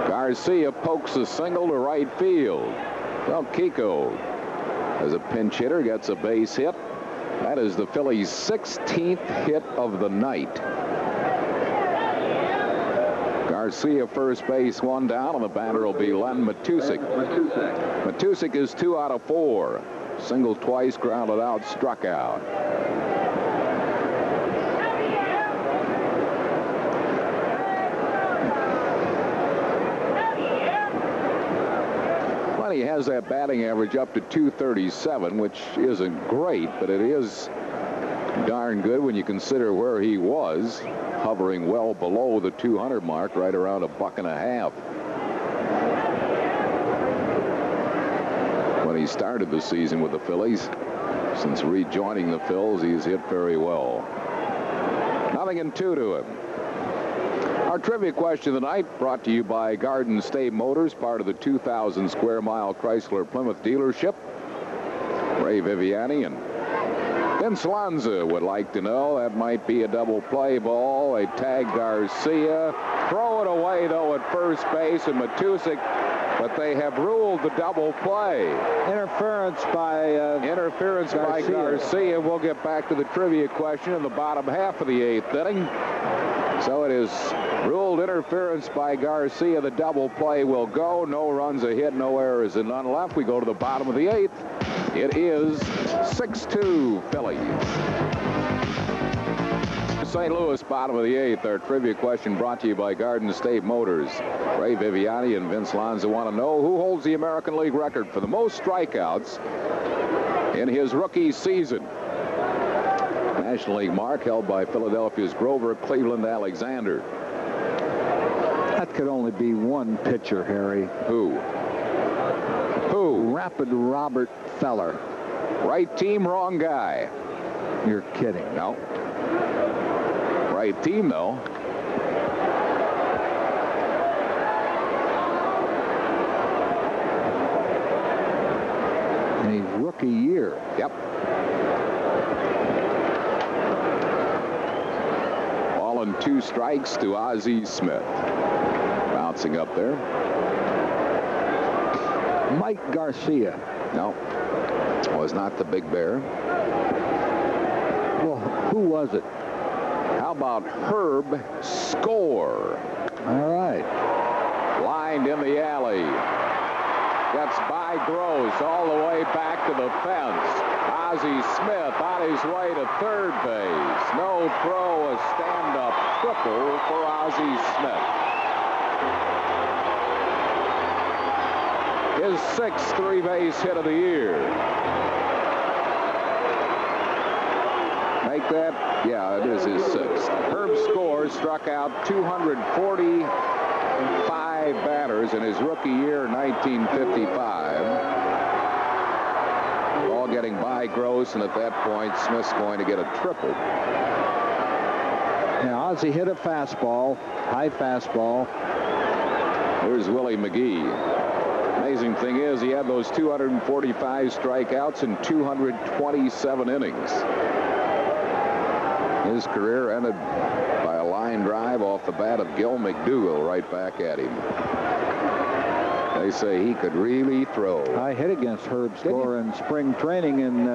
Garcia pokes a single to right field. Well, Kiko, as a pinch hitter, gets a base hit. That is the Phillies' 16th hit of the night. Garcia first base, one down, and the batter will be Len Matusik. Matusik is 2 out of 4. Singled twice, grounded out, struck out. He has that batting average up to .237, which isn't great, but it is darn good when you consider where he was, hovering well below the 200 mark, right around $1.50. When he started the season with the Phillies, since rejoining the Phils, he's hit very well. 0-2 to him. Our trivia question tonight brought to you by Garden State Motors, part of the 2,000 square mile Chrysler Plymouth dealership. Ray Viviani and Vince Lanza would like to know. That might be a double play ball. They tag Garcia. Throw it away, though, at first base, and Matusik, but they have ruled the double play. Interference by Garcia. We'll get back to the trivia question in the bottom half of the 8th inning. So it is ruled interference by Garcia. The double play will go. No runs, a hit, no errors, and none left. We go to the bottom of the 8th. It is 6-2 Phillies. St. Louis, bottom of the 8th. Our trivia question brought to you by Garden State Motors. Ray Viviani and Vince Lanza want to know who holds the American League record for the most strikeouts in his rookie season. National League mark held by Philadelphia's Grover Cleveland Alexander. That could only be one pitcher, Harry. Who? Rapid Robert Feller. Right team, wrong guy. You're kidding. No. Right team, though. In his rookie year. Yep. Ball and 2 strikes to Ozzie Smith. Bouncing up there. Mike Garcia. No. Was not the Big Bear. Well, who was it? How about Herb Score? All right. Lined in the alley. Gets by Gross all the way back to the fence. Ozzie Smith on his way to third base. No throw, a stand-up triple for Ozzie Smith. His 6th 3-base hit of the year. Make that, yeah, it is his 6th. Herb Score struck out 245 batters in his rookie year, 1955. All getting by Gross, and at that point, Smith's going to get a triple. Now, Ozzie hit a fastball, high fastball. Here's Willie McGee. Amazing thing is he had those 245 strikeouts in 227 innings. His career ended by a line drive off the bat of Gil McDougall right back at him. They say he could really throw. I hit against Herb Score in spring training in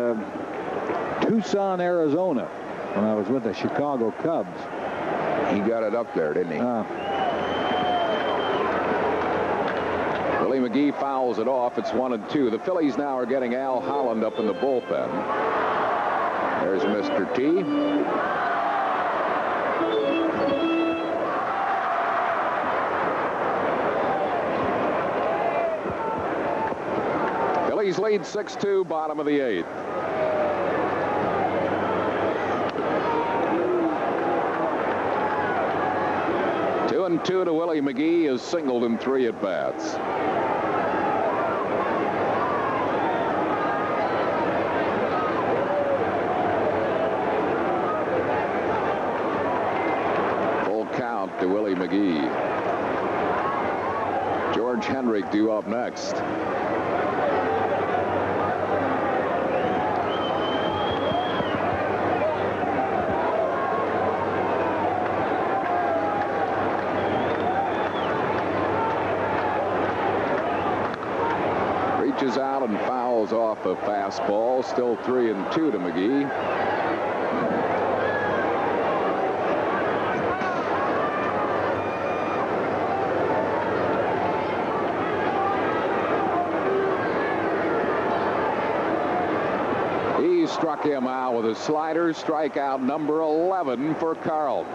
Tucson, Arizona, when I was with the Chicago Cubs. He got it up there, didn't he? Willie McGee fouls it off. It's 1-2. The Phillies now are getting Al Holland up in the bullpen. There's Mr. T. Phillies lead 6-2, bottom of the 8th. Two and two to Willie McGee, has singled in 3 at-bats. Full count to Willie McGee. George Hendrick due up next. Reaches out and fouls off a fastball. Still 3-2 to McGee. He struck him out with a slider. Strikeout number 11 for Carlton.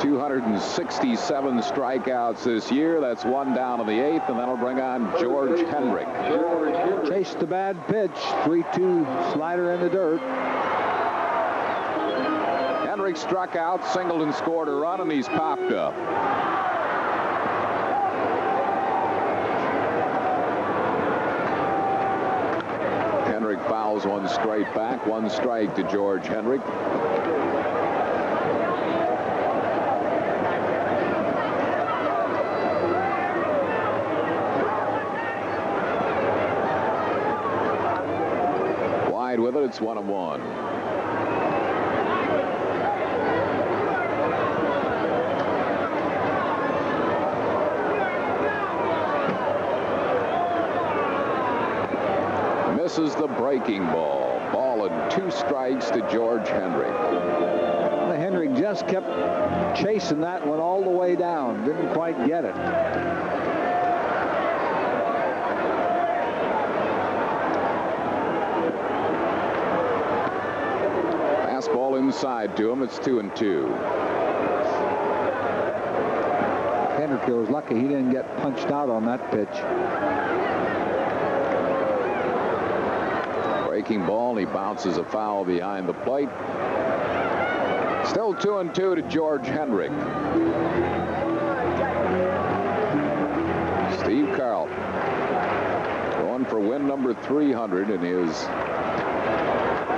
267 strikeouts this year. That's 1 down in the 8th, and that'll bring on George Hendrick. Chased the bad pitch. 3-2 slider in the dirt. Hendrick struck out, singled and scored a run, and he's popped up. Hendrick fouls one straight back. 1 strike to George Hendrick. With it, it's 1-1. Misses the breaking ball. Ball and 2 strikes to George Hendrick. Well, Hendrick just kept chasing that one all the way down. Didn't quite get it. Ball inside to him. It's 2-2. Hendrick was lucky he didn't get punched out on that pitch. Breaking ball, and he bounces a foul behind the plate. Still 2-2 to George Hendrick. Steve Carlton going for win number 300 in his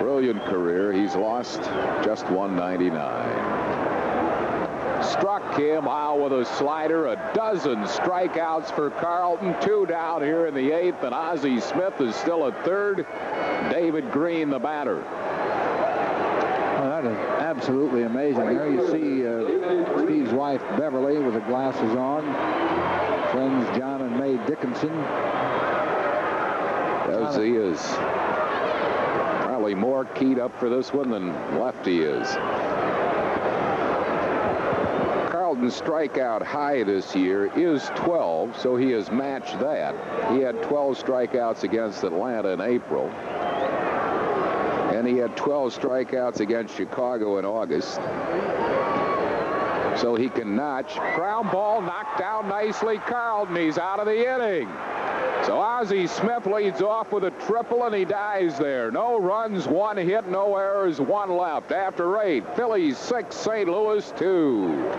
brilliant career. He's lost just 199. Struck him out with a slider. A dozen strikeouts for Carlton. 2 down here in the 8th, and Ozzie Smith is still at third. David Green, the batter. Oh, that is absolutely amazing. There you see Steve's wife Beverly with the glasses on. Friends John and May Dickinson. As he is probably more keyed up for this one than Lefty is. Carlton's strikeout high this year is 12, so he has matched that. He had 12 strikeouts against Atlanta in April, and he had 12 strikeouts against Chicago in August. So he can notch. Ground ball knocked down nicely. Carlton, he's out of the inning. So Ozzie Smith leads off with a triple, and he dies there. No runs, 1 hit, no errors, 1 left. After 8, Phillies 6, St. Louis 2.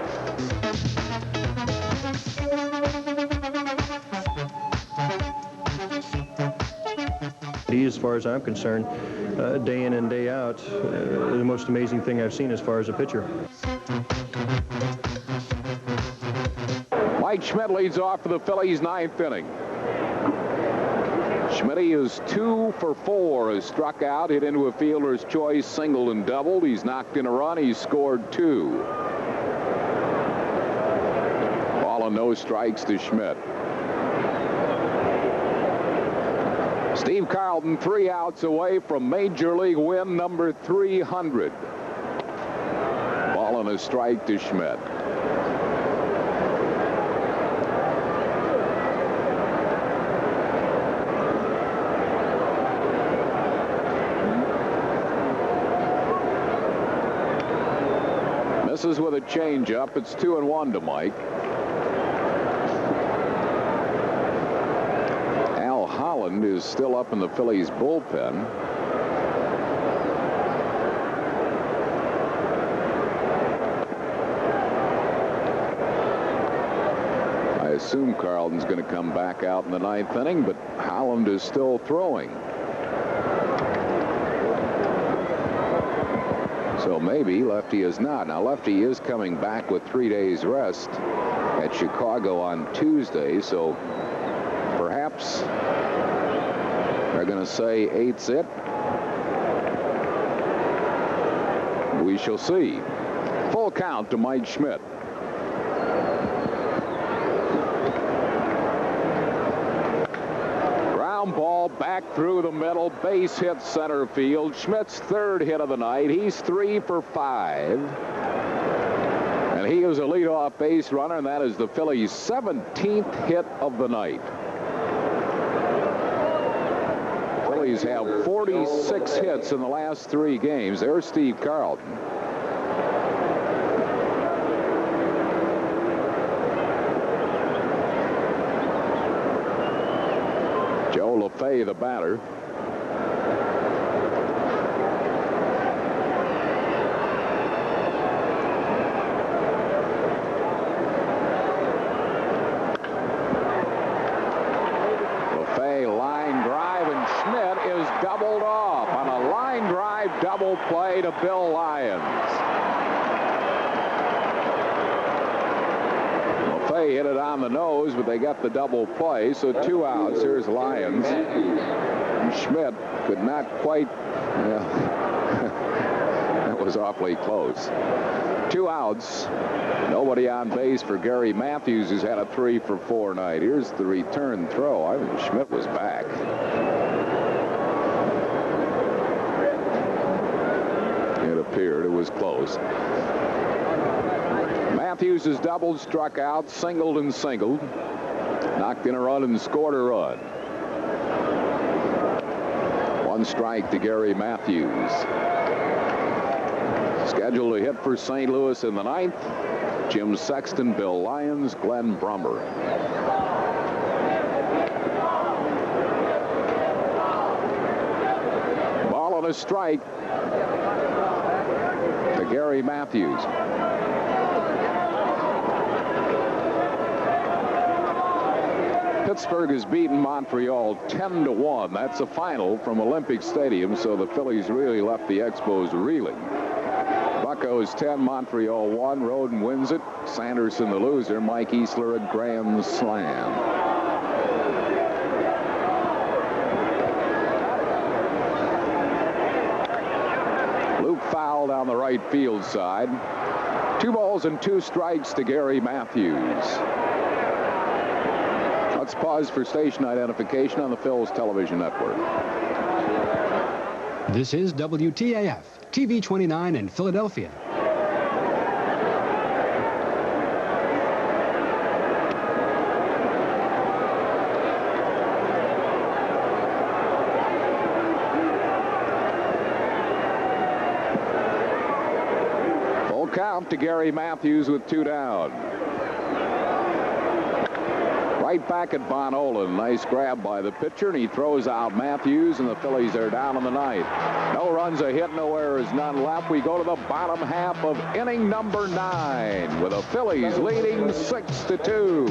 He, as far as I'm concerned, day in and day out, the most amazing thing I've seen as far as a pitcher. Mike Schmidt leads off for the Phillies, 9th inning. Schmidt is 2 for 4, has struck out, hit into a fielder's choice, singled and doubled. He's knocked in a run. He's scored 2. Ball and no strikes to Schmidt. Steve Carlton 3 outs away from Major League win number 300. Ball and a strike to Schmidt. misses with a changeup. It's 2-1 to Mike. Al Holland is still up in the Phillies bullpen. I assume Carlton's going to come back out in the 9th inning, but Holland is still throwing. So maybe Lefty is not. Now, Lefty is coming back with 3 days rest at Chicago on Tuesday, so perhaps they're going to say 8's it. We shall see. Full count to Mike Schmidt. Ball back through the middle, base hit center field. Schmidt's 3rd hit of the night. He's 3 for 5. And he is a leadoff base runner, and that is the Phillies' 17th hit of the night. Phillies have 46 hits in the last 3 games. There's Steve Carlton. LaFay, the batter. LaFay, line drive, and Schmidt is doubled off on a line drive double play to Bill Lyons. LaFay hit it on the nose, but they got the double play, so 2 outs. Here's Lyons. And Schmidt could not quite. Well, that was awfully close. 2 outs. Nobody on base for Gary Matthews, who's had a 3 for 4 night. Here's the return throw. I think Schmidt was back. It appeared. It was close. Matthews has doubled, struck out, singled and singled. Knocked in a run and scored a run. 1 strike to Gary Matthews. Scheduled to hit for St. Louis in the 9th. Jim Sexton, Bill Lyons, Glenn Brummer. Ball and a strike to Gary Matthews. Pittsburgh has beaten Montreal 10-1. That's a final from Olympic Stadium, so the Phillies really left the Expos reeling. Buccos 10, Montreal 1. Roden wins it. Sanderson the loser. Mike Easler a grand slam. Luke foul down the right field side. 2 balls and 2 strikes to Gary Matthews. Let's pause for station identification on the Phil's television network. This is WTAF, TV 29 in Philadelphia. Full count to Gary Matthews with 2 down. Right back at Von Olin. Nice grab by the pitcher, and he throws out Matthews, and the Phillies are down in the 9th. No runs, a hit, no errors, none left. We go to the bottom half of inning number 9 with the Phillies leading 6-2.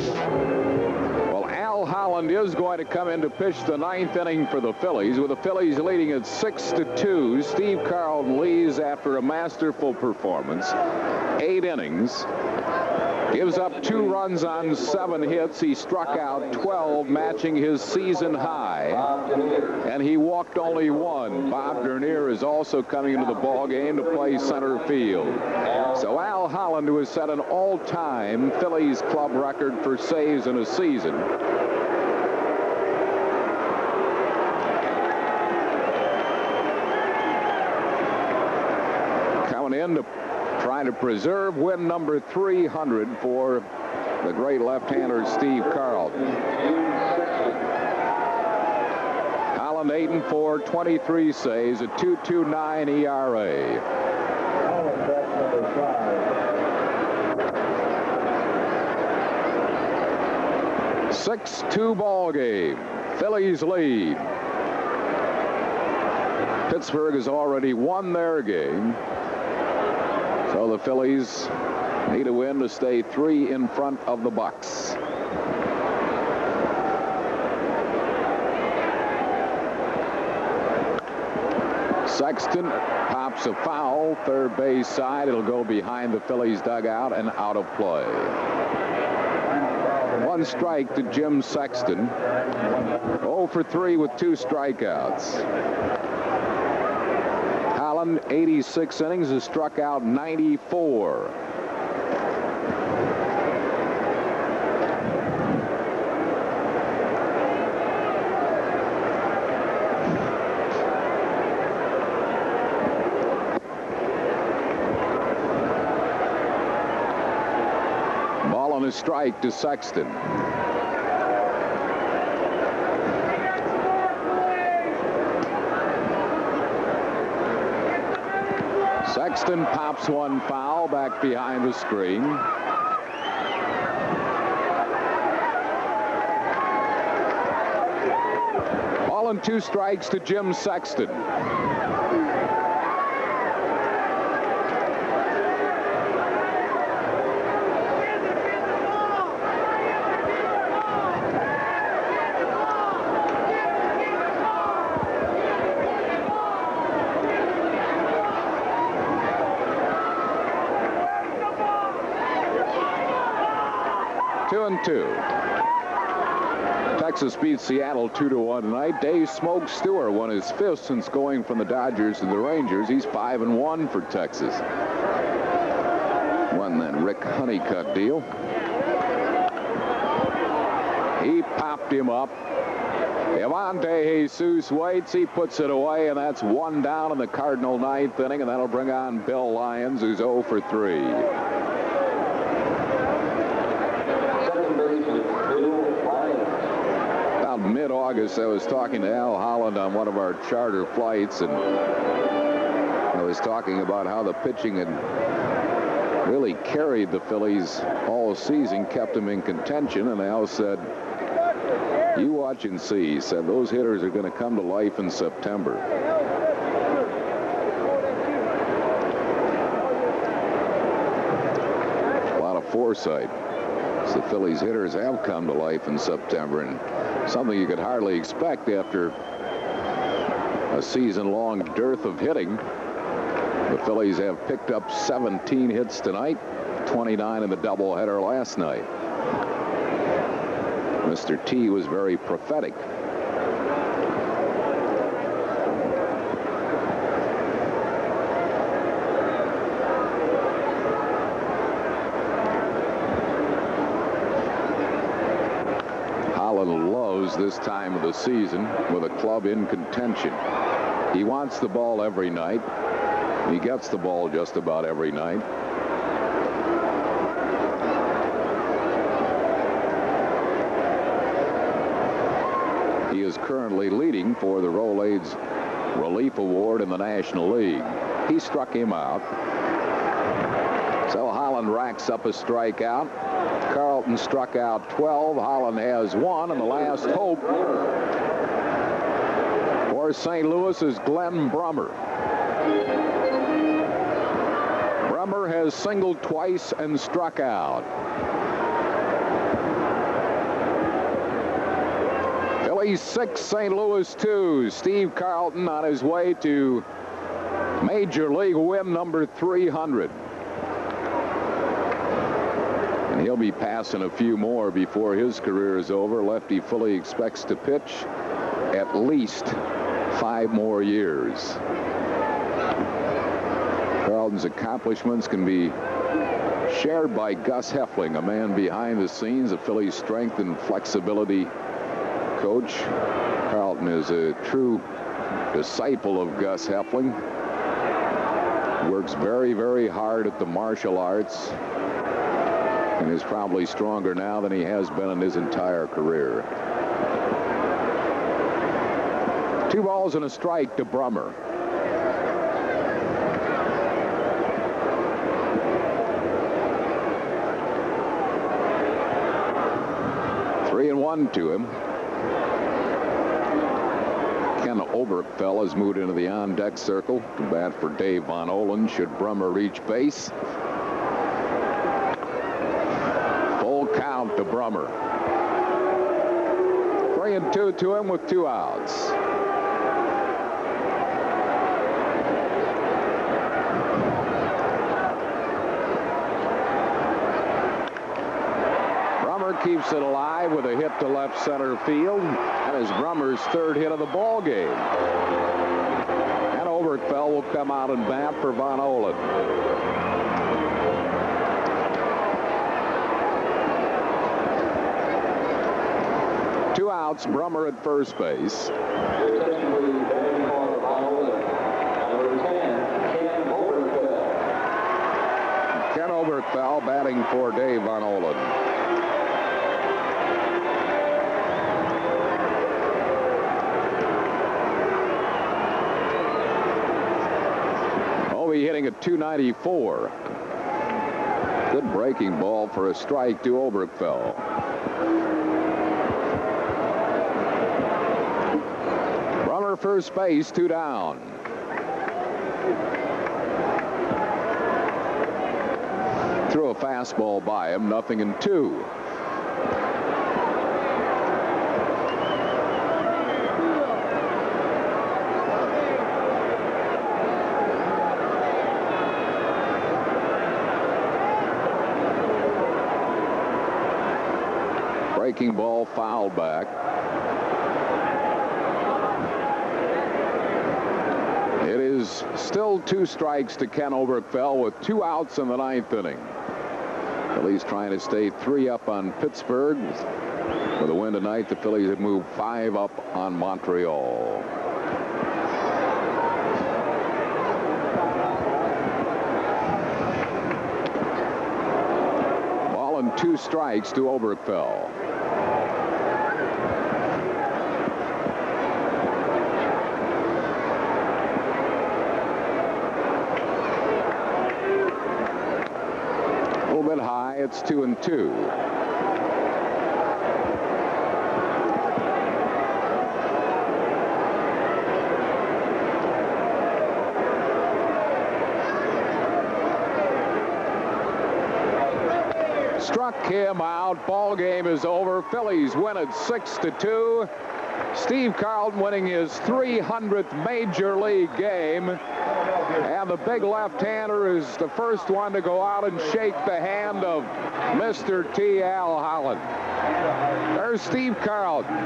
Well, Al Holland is going to come in to pitch the 9th inning for the Phillies with the Phillies leading at 6-2. Steve Carlton leaves after a masterful performance. 8 innings. Gives up 2 runs on 7 hits. He struck out 12, matching his season high. And he walked only 1. Bob Dernier is also coming into the ball game to play center field. So Al Holland, who has set an all-time Phillies club record for saves in a season, coming in to trying to preserve win number 300 for the great left-hander Steve Carlton. Holland 8-4, 23 saves, a 2.29 ERA. 6-2 ball game. Phillies lead. Pittsburgh has already won their game. So the Phillies need a win to stay 3 in front of the Bucks. Sexton pops a foul, third base side. It'll go behind the Phillies dugout and out of play. 1 strike to Jim Sexton. 0 for 3 with 2 strikeouts. Holland, 86 innings, has struck out 94. Ball and a strike to Sexton. Sexton pops 1 foul back behind the screen. Ball and 2 strikes to Jim Sexton. Texas beats Seattle 2-1 tonight. Dave Smoke Stewart won his 5th since going from the Dodgers to the Rangers. He's 5-1 for Texas. Won that Rick Honeycutt deal. He popped him up. Javante Jesus waits. He puts it away, and that's 1 down in the Cardinal 9th inning, and that'll bring on Bill Lyons, who's 0 for 3. Mid-August, I was talking to Al Holland on one of our charter flights, and I was talking about how the pitching had really carried the Phillies all season, kept them in contention, and Al said, you watch and see. He said, those hitters are going to come to life in September. A lot of foresight. The Phillies hitters have come to life in September, and something you could hardly expect after a season-long dearth of hitting. The Phillies have picked up 17 hits tonight, 29 in the doubleheader last night. Mr. T was very prophetic. This time of the season with a club in contention. He wants the ball every night. He gets the ball just about every night. He is currently leading for the Rolaids Relief Award in the National League. He struck him out. So Holland racks up a strikeout. Carlton struck out 12. Holland has 1, and the last hope for St. Louis is Glenn Brummer. Brummer has singled twice and struck out. Phillies 6, St. Louis 2. Steve Carlton on his way to Major League win number 300. And he'll be passing a few more before his career is over. Lefty fully expects to pitch at least 5 more years. Carlton's accomplishments can be shared by Gus Heffling, a man behind the scenes, a Phillies strength and flexibility coach. Carlton is a true disciple of Gus Heffling. Works very, very hard at the martial arts, and is probably stronger now than he has been in his entire career. 2 balls and a strike to Brummer. 2-1 to him. Ken Oberkfell has moved into the on-deck circle to bat for Dave Von Olen should Brummer reach base. Full count to Brummer. 3-2 to him with 2 outs. Keeps it alive with a hit to left center field. That is Brummer's 3rd hit of the ball game. And Oberkfell will come out and bat for Von Olen. Two outs, Brummer at first base. Ken Oberkfell batting for Dave Von Olen. Hitting at 294. Good breaking ball for a strike to Oberkfell. Runner first base, 2 down. Threw a fastball by him, 0-2. Breaking ball fouled back. It is still 2 strikes to Ken Oberkfell with 2 outs in the 9th inning. Phillies trying to stay 3 up on Pittsburgh. With a win tonight, the Phillies have moved 5 up on Montreal. Ball and 2 strikes to Oberkfell. High, it's 2-2. Struck him out. Ball game is over. Phillies win it 6-2. Steve Carlton winning his 300th major league game. And the big left-hander is the first one to go out and shake the hand of Mr. T. Al Holland. There's Steve Carlton.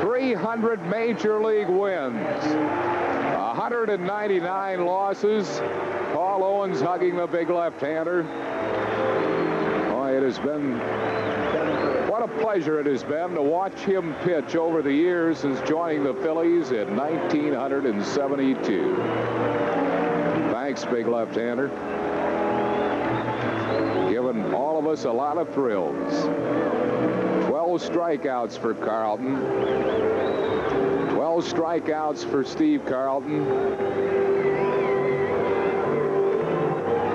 300 major league wins. 199 losses. Paul Owens hugging the big left-hander. Boy, it has been what a pleasure it has been to watch him pitch over the years since joining the Phillies in 1972. Thanks, big left-hander. Giving all of us a lot of thrills. 12 strikeouts for Carlton. 12 strikeouts for Steve Carlton.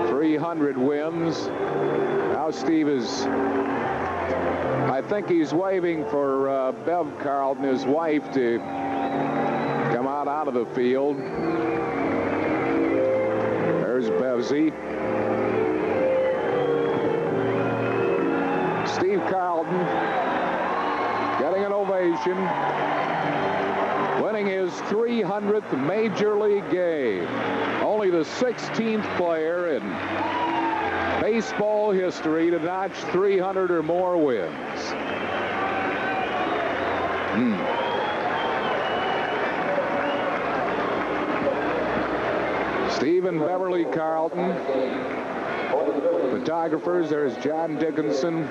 300 wins. Now Steve is, I think he's waving for Bev Carlton, his wife, to come out of the field. There's Bevsy. Steve Carlton getting an ovation, winning his 300th major league game. Only the 16th player in baseball history to notch 300 or more wins. Steve and Beverly Carlton. Photographers, there's John Dickinson,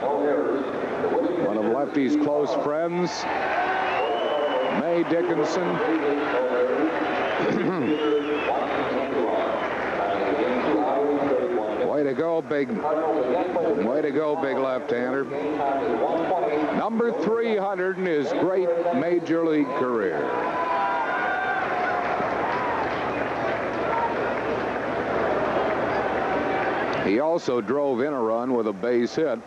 one of Lefty's close friends. May Dickinson. Way to go, big left-hander. Number 300 in his great major league career. He also drove in a run with a base hit.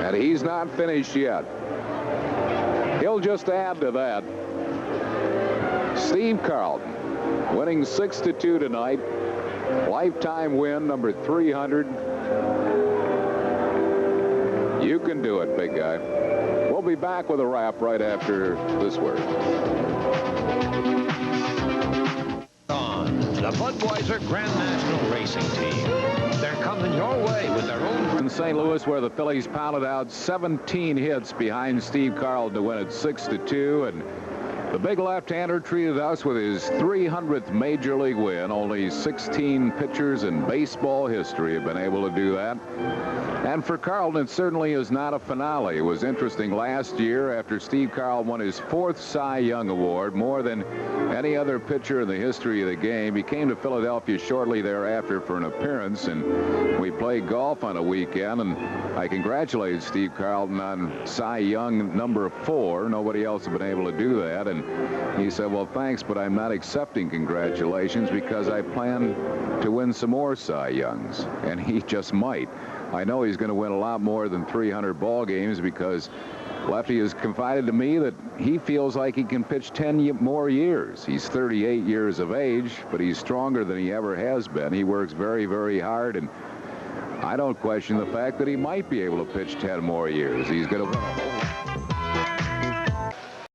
And he's not finished yet. He'll just add to that. Steve Carlton winning 6-2 tonight. Lifetime win number 300. You can do it, big guy. We'll be back with a wrap right after this word. The Budweiser Grand National Racing Team. They're coming your way with their own... In St. Louis, where the Phillies pounded out 17 hits behind Steve Carlton to win it 6-2, and the big left-hander treated us with his 300th major league win. Only 16 pitchers in baseball history have been able to do that. And for Carlton, it certainly is not a finale. It was interesting last year after Steve Carlton won his 4th Cy Young Award, more than any other pitcher in the history of the game. He came to Philadelphia shortly thereafter for an appearance, and we played golf on a weekend, and I congratulated Steve Carlton on Cy Young number 4. Nobody else had been able to do that, and he said, well, thanks, but I'm not accepting congratulations because I plan to win some more Cy Youngs, and he just might. I know he's going to win a lot more than 300 ball games because Lefty has confided to me that he feels like he can pitch 10 more years. He's 38 years of age, but he's stronger than he ever has been. He works very, very hard, and I don't question the fact that he might be able to pitch 10 more years. He's going to win a whole lot.